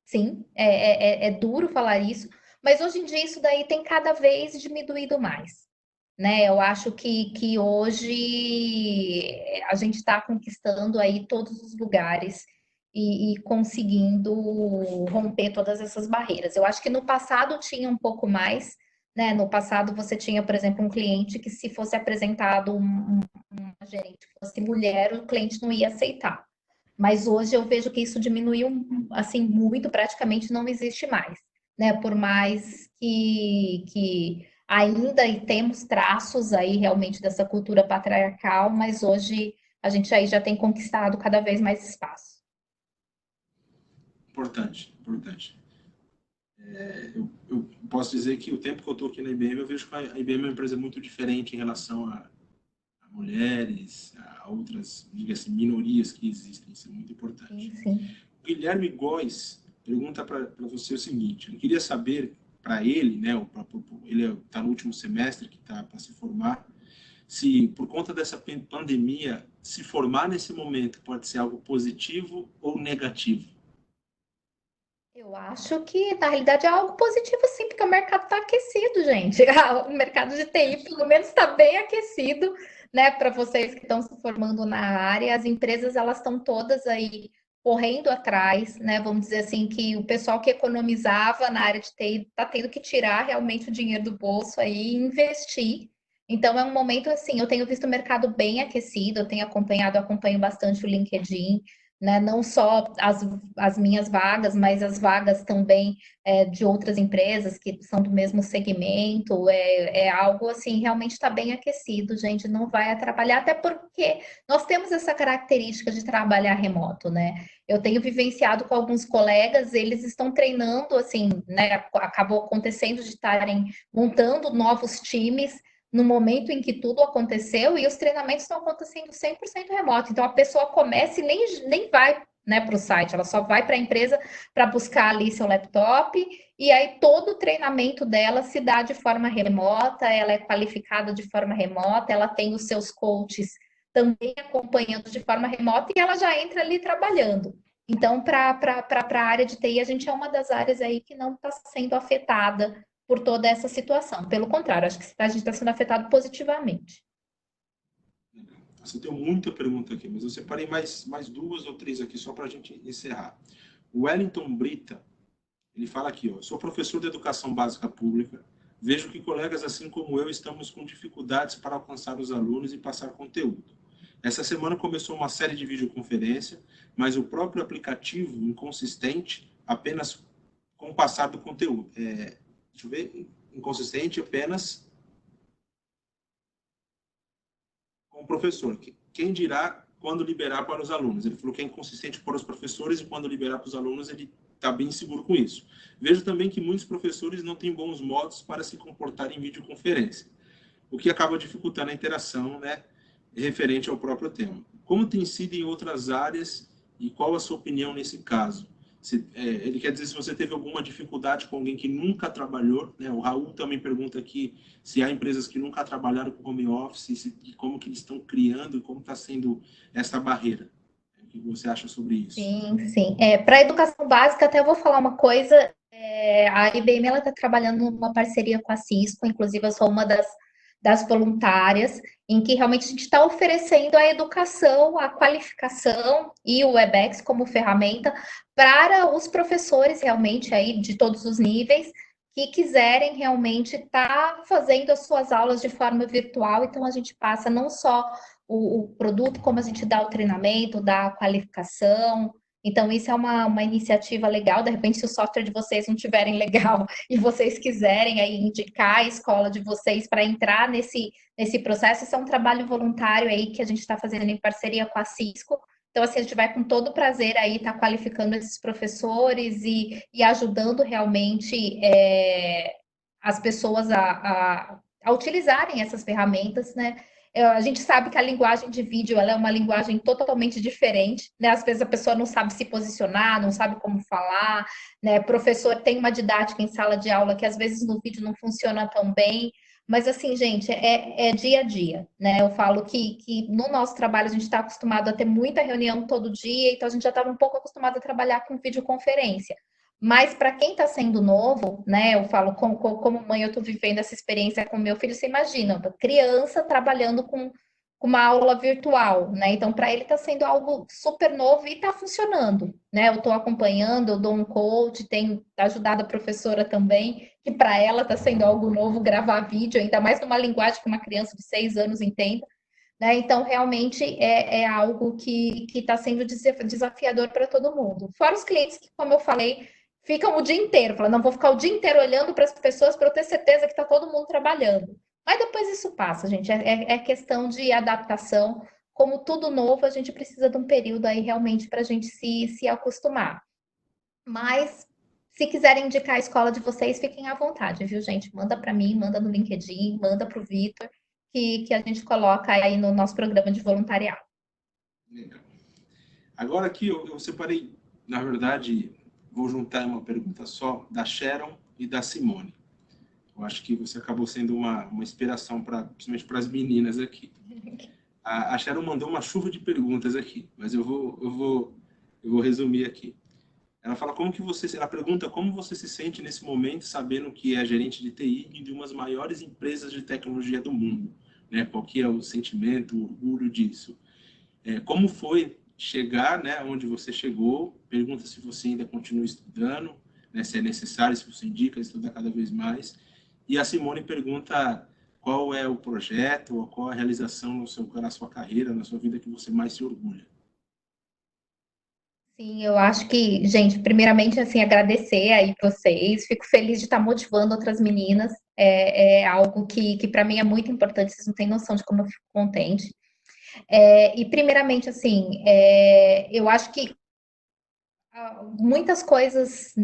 sim, é duro falar isso, mas hoje em dia isso daí tem cada vez diminuído mais, né? Eu acho que hoje a gente está conquistando aí todos os lugares e conseguindo romper todas essas barreiras. Eu acho que no passado tinha um pouco mais, né? No passado você tinha, por exemplo, um cliente que se fosse apresentado uma gerente que fosse mulher, o cliente não ia aceitar. Mas hoje eu vejo que isso diminuiu assim muito, praticamente não existe mais, né? Por mais que ainda temos traços aí realmente dessa cultura patriarcal, mas hoje a gente aí já tem conquistado cada vez mais espaço. Importante, importante. Eu posso dizer que o tempo que eu estou aqui na IBM, eu vejo que a IBM é uma empresa muito diferente em relação a mulheres, a outras, diga-se, minorias que existem. Isso é muito Sim, importante. sim. O Guilherme Góes pergunta para você o seguinte: ele queria saber, para ele, né, ele está no último semestre, que está para se formar, se por conta dessa pandemia, se formar nesse momento pode ser algo positivo ou negativo. Eu acho que, na realidade, é algo positivo, sim, porque o mercado está aquecido, gente. O mercado de TI, pelo menos, está bem aquecido, né? Para vocês que estão se formando na área, as empresas elas estão todas aí correndo atrás, né? Vamos dizer assim, que o pessoal que economizava na área de TI está tendo que tirar realmente o dinheiro do bolso aí e investir. Então, é um momento assim, eu tenho visto o mercado bem aquecido, eu tenho acompanho bastante o LinkedIn, né? Não só as minhas vagas, mas as vagas também de outras empresas que são do mesmo segmento. É algo assim, realmente está bem aquecido, gente. Não vai atrapalhar, até porque nós temos essa característica de trabalhar remoto, né? Eu tenho vivenciado com alguns colegas, eles estão treinando, assim, né? Acabou acontecendo de estarem montando novos times no momento em que tudo aconteceu e os treinamentos estão acontecendo 100% remoto. Então a pessoa começa e nem vai, né, para o site, ela só vai para a empresa para buscar ali seu laptop e aí todo o treinamento dela se dá de forma remota, ela é qualificada de forma remota, ela tem os seus coaches também acompanhando de forma remota e ela já entra ali trabalhando. Então, para a área de TI, a gente é uma das áreas aí que não está sendo afetada por toda essa situação. Pelo contrário, acho que a gente está sendo afetado positivamente. Você tem muita pergunta aqui, mas eu separei mais duas ou três aqui só para a gente encerrar. O Wellington Brita, ele fala aqui, ó, sou professor de educação básica pública, vejo que colegas assim como eu estamos com dificuldades para alcançar os alunos e passar conteúdo. Essa semana começou uma série de videoconferência, mas o próprio aplicativo inconsistente apenas com o passar do conteúdo. Deixa eu ver, inconsistente apenas com o professor. Quem dirá quando liberar para os alunos? Ele falou que é inconsistente para os professores e quando liberar para os alunos ele está bem seguro com isso. Vejo também que muitos professores não têm bons modos para se comportar em videoconferência, o que acaba dificultando a interação, né, referente ao próprio tema. Como tem sido em outras áreas e qual a sua opinião nesse caso? Ele quer dizer se você teve alguma dificuldade com alguém que nunca trabalhou, né? O Raul também pergunta aqui se há empresas que nunca trabalharam com home office e como que eles estão criando e como está sendo essa barreira. O que você acha sobre isso? Sim, sim. Para a educação básica, até eu vou falar uma coisa. A IBM ela está trabalhando numa parceria com a Cisco, inclusive eu sou uma das voluntárias, em que realmente a gente está oferecendo a educação, a qualificação e o Webex como ferramenta para os professores realmente aí de todos os níveis que quiserem realmente estar fazendo as suas aulas de forma virtual. Então a gente passa não só o produto, como a gente dá o treinamento, dá a qualificação. Então, isso é uma iniciativa legal. De repente, se o software de vocês não estiverem legal e vocês quiserem aí indicar a escola de vocês para entrar nesse processo, isso é um trabalho voluntário aí que a gente está fazendo em parceria com a Cisco. Então, assim, a gente vai com todo prazer aí estar qualificando esses professores e ajudando realmente as pessoas a utilizarem essas ferramentas, né? A gente sabe que a linguagem de vídeo ela é uma linguagem totalmente diferente, né? Às vezes a pessoa não sabe se posicionar, não sabe como falar, né? O professor tem uma didática em sala de aula que às vezes no vídeo não funciona tão bem, mas assim, gente, é dia a dia, né? Eu falo que no nosso trabalho a gente está acostumado a ter muita reunião todo dia, então a gente já estava um pouco acostumado a trabalhar com videoconferência. Mas para quem está sendo novo, né? Eu falo, como mãe, eu estou vivendo essa experiência com meu filho. Você imagina, criança trabalhando com uma aula virtual, né? Então, para ele está sendo algo super novo e está funcionando, né? Eu estou acompanhando, eu dou um coach, tenho ajudado a professora também, que para ela está sendo algo novo gravar vídeo, ainda mais numa linguagem que uma criança de 6 anos entenda. Né? Então, realmente é algo que está sendo desafiador para todo mundo. Fora os clientes que, como eu falei, ficam o dia inteiro, falando, não vou ficar o dia inteiro olhando para as pessoas para eu ter certeza que está todo mundo trabalhando. Mas depois isso passa, gente. É questão de adaptação. Como tudo novo, a gente precisa de um período aí realmente para a gente se acostumar. Mas se quiserem indicar a escola de vocês, fiquem à vontade, viu, gente? Manda para mim, manda no LinkedIn, manda para o Vitor, que a gente coloca aí no nosso programa de voluntariado. Legal. Agora aqui eu separei, na verdade, vou juntar uma pergunta só, da Sharon e da Simone. Eu acho que você acabou sendo uma inspiração, principalmente para as meninas aqui. A Sharon mandou uma chuva de perguntas aqui, mas eu vou resumir aqui. Ela fala ela pergunta como você se sente nesse momento, sabendo que é gerente de TI de umas maiores empresas de tecnologia do mundo, né? Qual que é o sentimento, o orgulho disso? Como foi chegar, né, onde você chegou? Pergunta se você ainda continua estudando, né, se é necessário, se você indica estudar cada vez mais. E a Simone pergunta qual é o projeto, ou qual a realização na sua carreira, na sua vida que você mais se orgulha. Sim, eu acho que, gente, primeiramente, assim, agradecer aí vocês. Fico feliz de estar motivando outras meninas. É algo que para mim é muito importante. Vocês não têm noção de como eu fico contente. E primeiramente, assim, eu acho que muitas coisas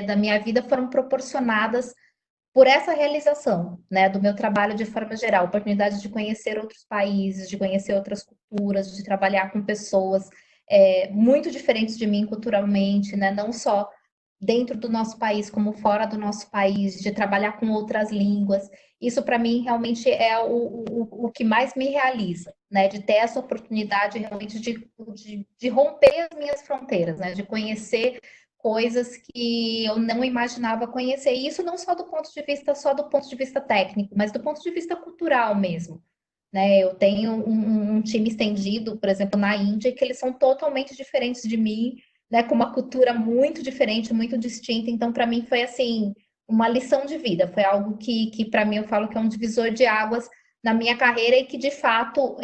da minha vida foram proporcionadas por essa realização, né, do meu trabalho de forma geral, oportunidade de conhecer outros países, de conhecer outras culturas, de trabalhar com pessoas muito diferentes de mim culturalmente, né, não só dentro do nosso país como fora do nosso país, de trabalhar com outras línguas. Isso para mim realmente é o que mais me realiza, né? De ter essa oportunidade realmente de romper as minhas fronteiras, né? De conhecer coisas que eu não imaginava conhecer. E isso não só do ponto de vista técnico, mas do ponto de vista cultural mesmo. Né, eu tenho um time estendido, por exemplo, na Índia, que eles são totalmente diferentes de mim, né, com uma cultura muito diferente, muito distinta. Então, para mim, foi assim, uma lição de vida. Foi algo que para mim, eu falo que é um divisor de águas na minha carreira e que, de fato,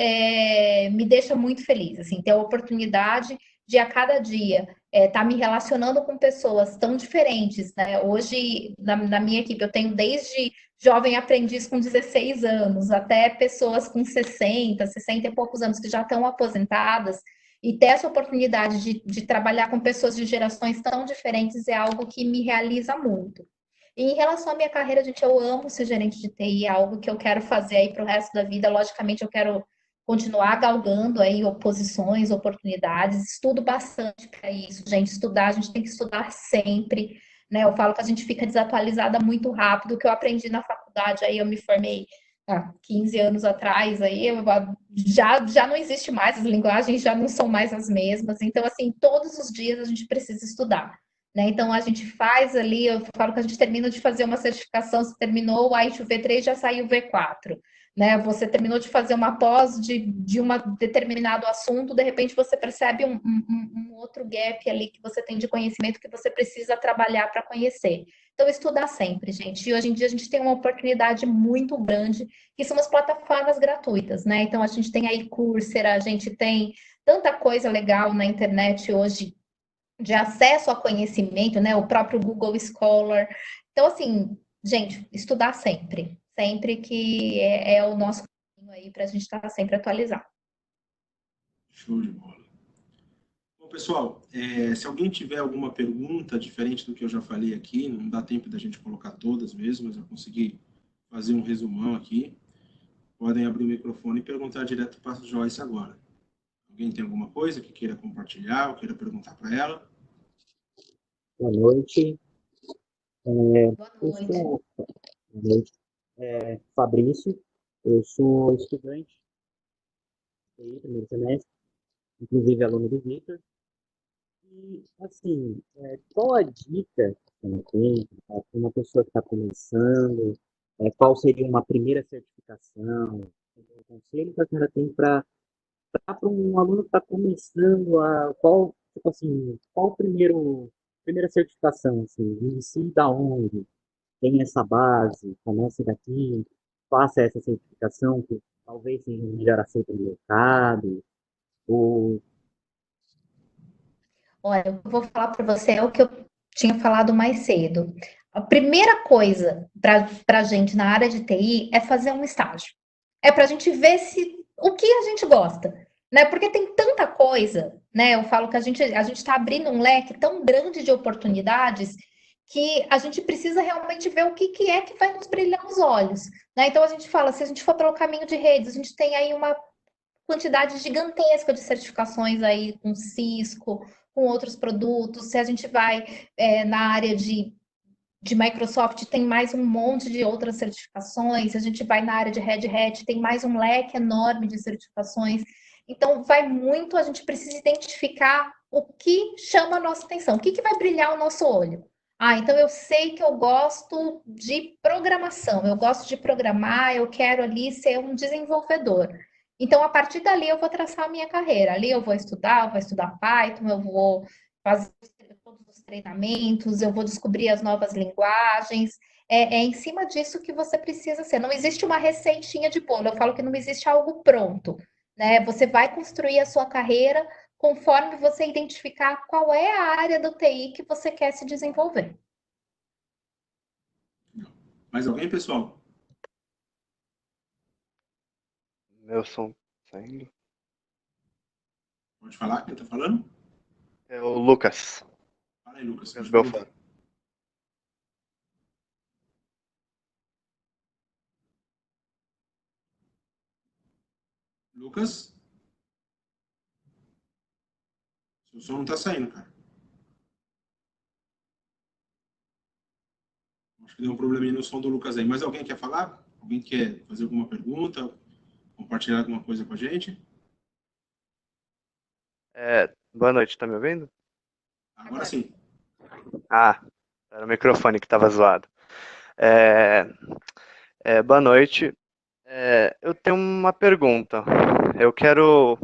me deixa muito feliz. Assim, ter a oportunidade de, a cada dia, estar me relacionando com pessoas tão diferentes. Né? Hoje, na minha equipe, eu tenho desde jovem aprendiz com 16 anos, até pessoas com 60, 60 e poucos anos que já estão aposentadas, e ter essa oportunidade de trabalhar com pessoas de gerações tão diferentes é algo que me realiza muito. E em relação à minha carreira, gente, eu amo ser gerente de TI, é algo que eu quero fazer aí para o resto da vida. Logicamente, eu quero continuar galgando aí oposições, oportunidades, estudo bastante para isso, gente. Estudar, a gente tem que estudar sempre, né? Eu falo que a gente fica desatualizada muito rápido, o que eu aprendi na faculdade, aí eu me formei há 15 anos atrás, aí já não existe mais, as linguagens já não são mais as mesmas, então, assim, todos os dias a gente precisa estudar. Né? Então, a gente faz ali, eu falo que a gente termina de fazer uma certificação, se terminou o ITU V3, já saiu o V4. Né? Você terminou de fazer uma pós de um determinado assunto, de repente você percebe um outro gap ali que você tem de conhecimento que você precisa trabalhar para conhecer. Então, estudar sempre, gente. E hoje em dia a gente tem uma oportunidade muito grande, que são as plataformas gratuitas, né? Então, a gente tem aí Coursera, a gente tem tanta coisa legal na internet hoje de acesso a conhecimento, né? O próprio Google Scholar. Então, assim, gente, estudar sempre. Sempre que é o nosso caminho aí para a gente estar sempre atualizado. Show de bola. Bom, pessoal, se alguém tiver alguma pergunta diferente do que eu já falei aqui, não dá tempo da gente colocar todas mesmo, mas eu consegui fazer um resumão aqui. Podem abrir o microfone e perguntar direto para a Joyce agora. Alguém tem alguma coisa que queira compartilhar ou queira perguntar para ela? Boa noite. Boa Eu noite. sou boa noite. Fabrício, eu sou estudante de primeiro semestre, inclusive aluno do Victor. E, assim, qual a dica que você tem para uma pessoa que está começando? Qual seria uma primeira certificação? Um conselho que a senhora tem para um aluno que está começando tipo assim, qual primeira certificação, assim, inicie da onde? Tem essa base, comece daqui, faça essa certificação que talvez seja melhor aceita no mercado, ou Olha, eu vou falar para você é o que eu tinha falado mais cedo. A primeira coisa para a gente na área de TI é fazer um estágio. É para a gente ver se o que a gente gosta, né? Porque tem tanta coisa, né? Eu falo que a gente está abrindo um leque tão grande de oportunidades que a gente precisa realmente ver o que é que vai nos brilhar os olhos, né? Então a gente fala, se a gente for pelo caminho de redes, a gente tem aí uma quantidade gigantesca de certificações aí com Cisco, com outros produtos. Se a gente vai na área de Microsoft, tem mais um monte de outras certificações. Se a gente vai na área de Red Hat, tem mais um leque enorme de certificações. Então, vai muito, a gente precisa identificar o que chama a nossa atenção, o que vai brilhar o nosso olho. Ah, então eu sei que eu gosto de programação, eu gosto de programar, eu quero ali ser um desenvolvedor. Então, a partir dali, eu vou traçar a minha carreira. Ali eu vou estudar Python, eu vou fazer todos os treinamentos, eu vou descobrir as novas linguagens. É em cima disso que você precisa ser. Não existe uma receitinha de bolo. Eu falo que não existe algo pronto, né? Você vai construir a sua carreira conforme você identificar qual é a área do TI que você quer se desenvolver. Mais alguém, pessoal? Meu som saindo. Pode falar? Quem está falando? É o Lucas. Fala aí, Lucas. Lucas Pode Belfort. perguntar. Lucas? Seu som não está saindo, cara. Acho que deu um probleminha no som do Lucas aí. Mais alguém quer falar? Alguém quer fazer alguma pergunta? Compartilhar alguma coisa com a gente? Boa noite, tá me ouvindo? Agora sim. Ah, era o microfone que tava zoado. Boa noite. Eu tenho uma pergunta. Eu quero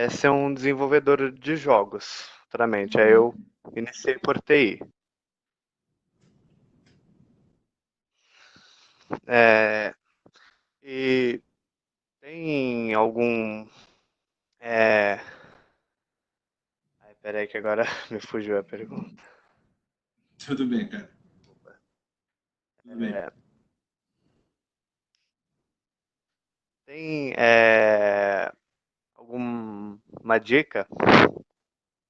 ser um desenvolvedor de jogos, futuramente. Aí eu iniciei por TI. E tem algum... Peraí que agora me fugiu a pergunta. Tudo bem, cara. Tudo bem. Tem alguma dica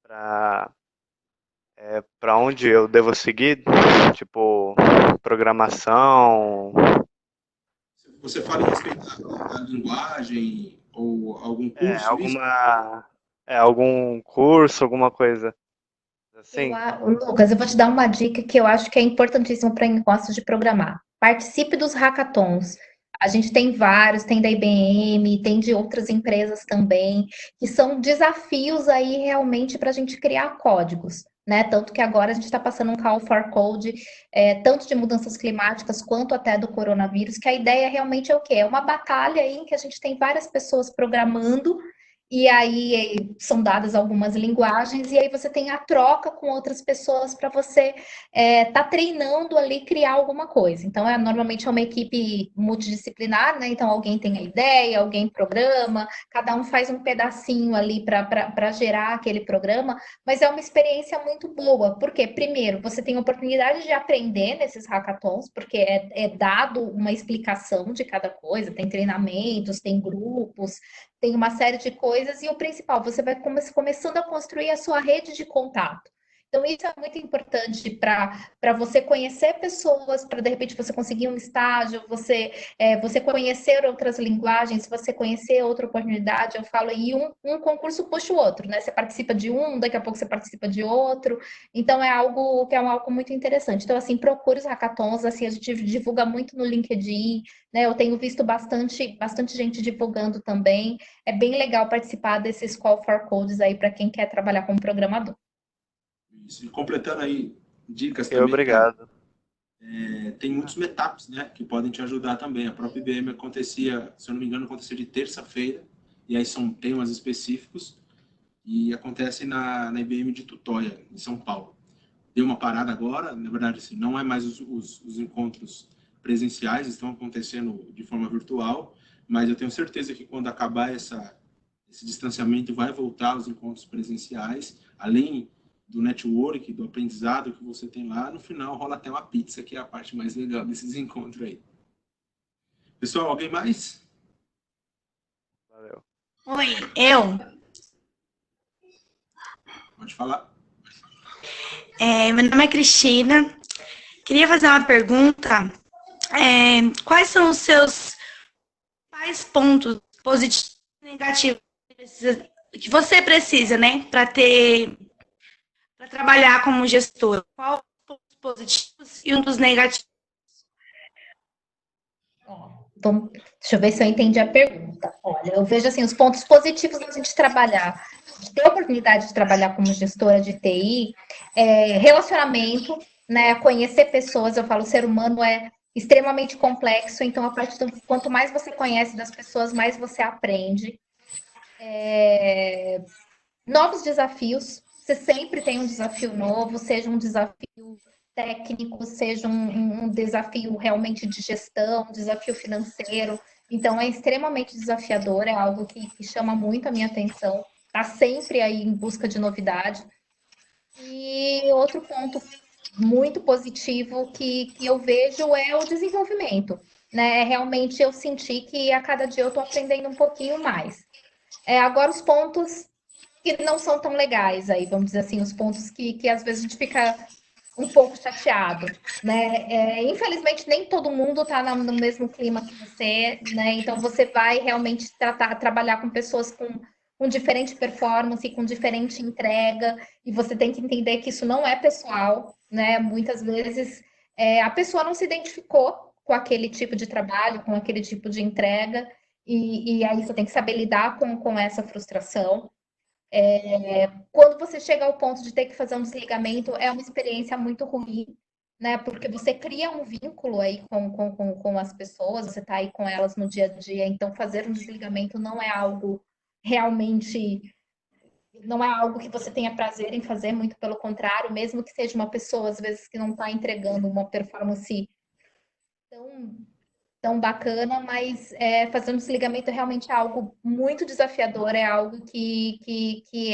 para onde eu devo seguir? Tipo, programação? Você fala em respeito à linguagem ou algum curso, isso? Algum curso, alguma coisa assim? Lucas, eu vou te dar uma dica que eu acho que é importantíssima para quem gosta de programar. Participe dos hackathons. A gente tem vários, tem da IBM, tem de outras empresas também, que são desafios aí realmente para a gente criar códigos, né? Tanto que agora a gente está passando um Call for Code, tanto de mudanças climáticas quanto até do coronavírus, que a ideia realmente é o quê? É uma batalha aí em que a gente tem várias pessoas programando e aí são dadas algumas linguagens, e aí você tem a troca com outras pessoas para você tá treinando ali, criar alguma coisa. Então, normalmente é uma equipe multidisciplinar, né? Então, alguém tem a ideia, alguém programa, cada um faz um pedacinho ali para gerar aquele programa, mas é uma experiência muito boa, porque, primeiro, você tem a oportunidade de aprender nesses hackathons, porque é dado uma explicação de cada coisa, tem treinamentos, tem grupos, tem uma série de coisas, e o principal, você vai começando a construir a sua rede de contato. Então, isso é muito importante para você conhecer pessoas, para de repente você conseguir um estágio, você conhecer outras linguagens, você conhecer outra oportunidade. Eu falo, e um concurso puxa o outro, né? Você participa de um, daqui a pouco você participa de outro. Então, é algo que é algo muito interessante. Então, assim, procure os hackathons, assim, a gente divulga muito no LinkedIn, né? Eu tenho visto bastante gente divulgando também. É bem legal participar desses Call for Codes aí para quem quer trabalhar como programador. Isso. E completando aí dicas também, Obrigado. tem muitos meetups, né, que podem te ajudar também. A própria IBM acontecia, se eu não me engano, acontecia de terça-feira, e aí são temas específicos, e acontece na IBM de Tutóia, em São Paulo. Deu uma parada agora, na verdade, assim, não é mais os encontros presenciais, estão acontecendo de forma virtual, mas eu tenho certeza que quando acabar esse distanciamento vai voltar aos encontros presenciais, além do network, do aprendizado que você tem lá, no final rola até uma pizza, que é a parte mais legal desses encontros aí. Pessoal, alguém mais? Valeu. Oi, eu. Pode falar. Meu nome é Cristina. Queria fazer uma pergunta. Quais são os seus principais pontos positivos e negativos que você precisa, né, para trabalhar como gestor? Quais os pontos positivos e um dos negativos? Deixa eu ver se eu entendi a pergunta. Olha, eu vejo assim, os pontos positivos da gente trabalhar, de ter a oportunidade de trabalhar como gestora de TI, relacionamento, né? Conhecer pessoas, eu falo, o ser humano é extremamente complexo, então a partir do quanto mais você conhece das pessoas, mais você aprende. Novos desafios, você sempre tem um desafio novo, seja um desafio técnico, seja um desafio realmente de gestão, um desafio financeiro. Então, é extremamente desafiador, é algo que chama muito a minha atenção, está sempre aí em busca de novidade. E outro ponto muito positivo que eu vejo é o desenvolvimento, né? Realmente eu senti que a cada dia eu estou aprendendo um pouquinho mais. Agora, os pontos que não são tão legais aí, vamos dizer assim, os pontos que às vezes a gente fica um pouco chateado, né? Infelizmente, nem todo mundo está no mesmo clima que você, né? Então, você vai realmente trabalhar com pessoas com diferente performance, com diferente entrega, e você tem que entender que isso não é pessoal, né? Muitas vezes a pessoa não se identificou com aquele tipo de trabalho, com aquele tipo de entrega, e aí você tem que saber lidar com essa frustração. Quando você chega ao ponto de ter que fazer um desligamento, é uma experiência muito ruim, né? Porque você cria um vínculo aí com as pessoas, você está aí com elas no dia a dia, então fazer um desligamento não é algo realmente, não é algo que você tenha prazer em fazer, muito pelo contrário, mesmo que seja uma pessoa, às vezes, que não está entregando uma performance tão tão bacana, mas fazer um desligamento realmente é algo muito desafiador, é algo que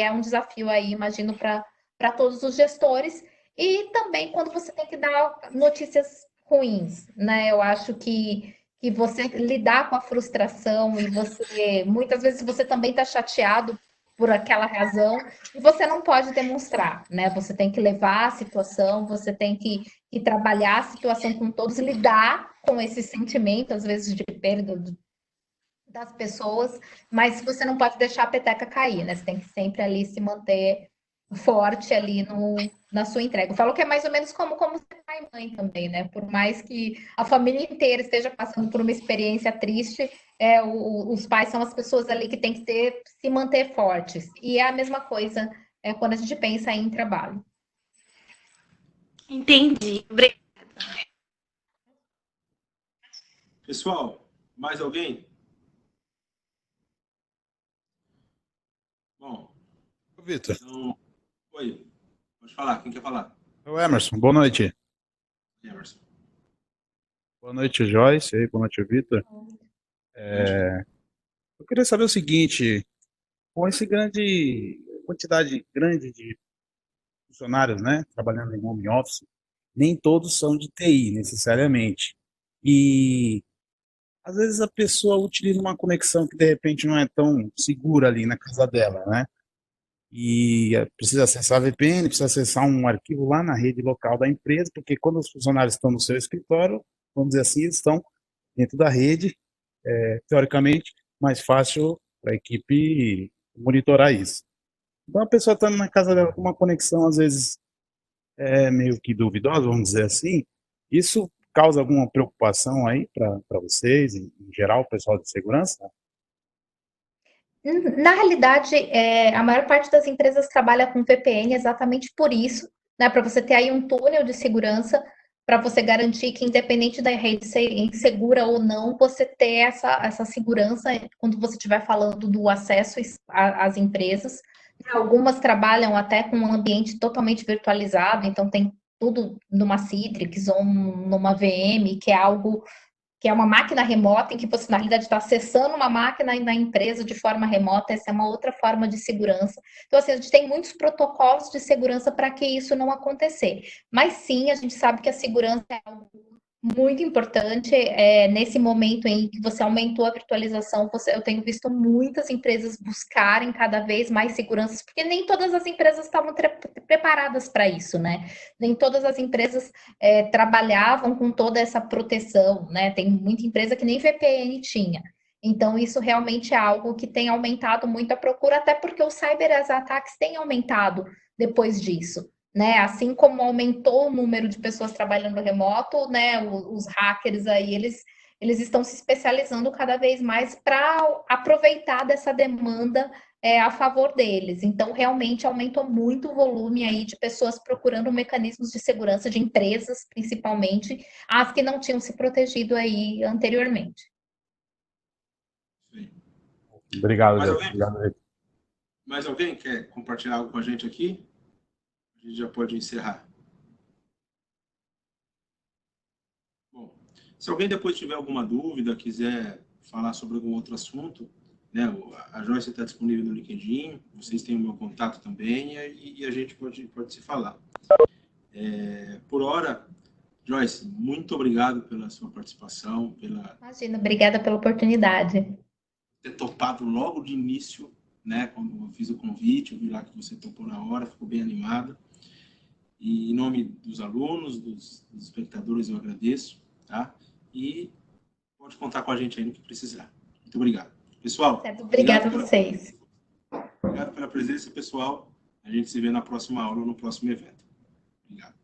é um desafio aí, imagino, para todos os gestores, e também quando você tem que dar notícias ruins, né? Eu acho que você lidar com a frustração e você, muitas vezes, você também está chateado por aquela razão, e você não pode demonstrar, né? Você tem que levar a situação, você tem que trabalhar a situação com todos, lidar com esse sentimento, às vezes, de perda das pessoas, mas você não pode deixar a peteca cair, né? Você tem que sempre ali se manter forte ali na sua entrega. Eu falo que é mais ou menos como ser pai e mãe também, né? Por mais que a família inteira esteja passando por uma experiência triste, os pais são as pessoas ali que tem que se manter fortes. E é a mesma coisa quando a gente pensa em trabalho. Entendi. Obrigada. Pessoal, mais alguém? Bom, Vitor, então, oi, pode falar, quem quer falar? é o Emerson, boa noite. Emerson. Boa noite, Joyce, e boa noite, Vitor. Eu queria saber o seguinte, com esse quantidade grande de funcionários, né, trabalhando em home office, nem todos são de TI, necessariamente. E, às vezes, a pessoa utiliza uma conexão que, de repente, não é tão segura ali na casa dela, né? E precisa acessar a VPN, precisa acessar um arquivo lá na rede local da empresa, porque quando os funcionários estão no seu escritório, vamos dizer assim, eles estão dentro da rede, teoricamente, mais fácil para a equipe monitorar isso. Então, a pessoa está na casa dela com uma conexão, às vezes, meio que duvidosa, vamos dizer assim, isso causa alguma preocupação aí para vocês, em geral, o pessoal de segurança? Na realidade, a maior parte das empresas trabalha com VPN exatamente por isso, né? Para você ter aí um túnel de segurança, para você garantir que, independente da rede ser insegura ou não, você ter essa segurança quando você estiver falando do acesso às empresas. Algumas trabalham até com um ambiente totalmente virtualizado, então tem tudo numa Citrix ou numa VM, que é algo que é uma máquina remota em que você, na realidade, está acessando uma máquina na empresa de forma remota, essa é uma outra forma de segurança. Então, assim, a gente tem muitos protocolos de segurança para que isso não acontecer. Mas sim, a gente sabe que a segurança é algo muito importante. Nesse momento em que você aumentou a virtualização, eu tenho visto muitas empresas buscarem cada vez mais seguranças, porque nem todas as empresas estavam preparadas para isso, né? Nem todas as empresas trabalhavam com toda essa proteção, né? Tem muita empresa que nem VPN tinha. Então, isso realmente é algo que tem aumentado muito a procura, até porque os cyberataques têm aumentado depois disso. Né? Assim como aumentou o número de pessoas trabalhando remoto, né? Os hackers aí, eles estão se especializando cada vez mais para aproveitar dessa demanda a favor deles. Então, realmente aumentou muito o volume aí de pessoas procurando mecanismos de segurança de empresas, principalmente as que não tinham se protegido aí anteriormente. Sim. Obrigado, Mais Deus. alguém? Obrigado, Deus. Mais alguém quer compartilhar algo com a gente aqui? A gente já pode encerrar. Bom, se alguém depois tiver alguma dúvida, quiser falar sobre algum outro assunto, né, a Joyce está disponível no LinkedIn, vocês têm o meu contato também, e a gente pode se falar. Por hora, Joyce, muito obrigado pela sua participação, Imagina, obrigada pela oportunidade. ter topado logo de início, né, quando eu fiz o convite, eu vi lá que você topou na hora, ficou bem animada. E em nome dos alunos, dos espectadores, eu agradeço, tá? E pode contar com a gente aí no que precisar. Muito obrigado. Pessoal, Certo, obrigada a vocês. Obrigado pela presença, pessoal. A gente se vê na próxima aula ou no próximo evento. Obrigado.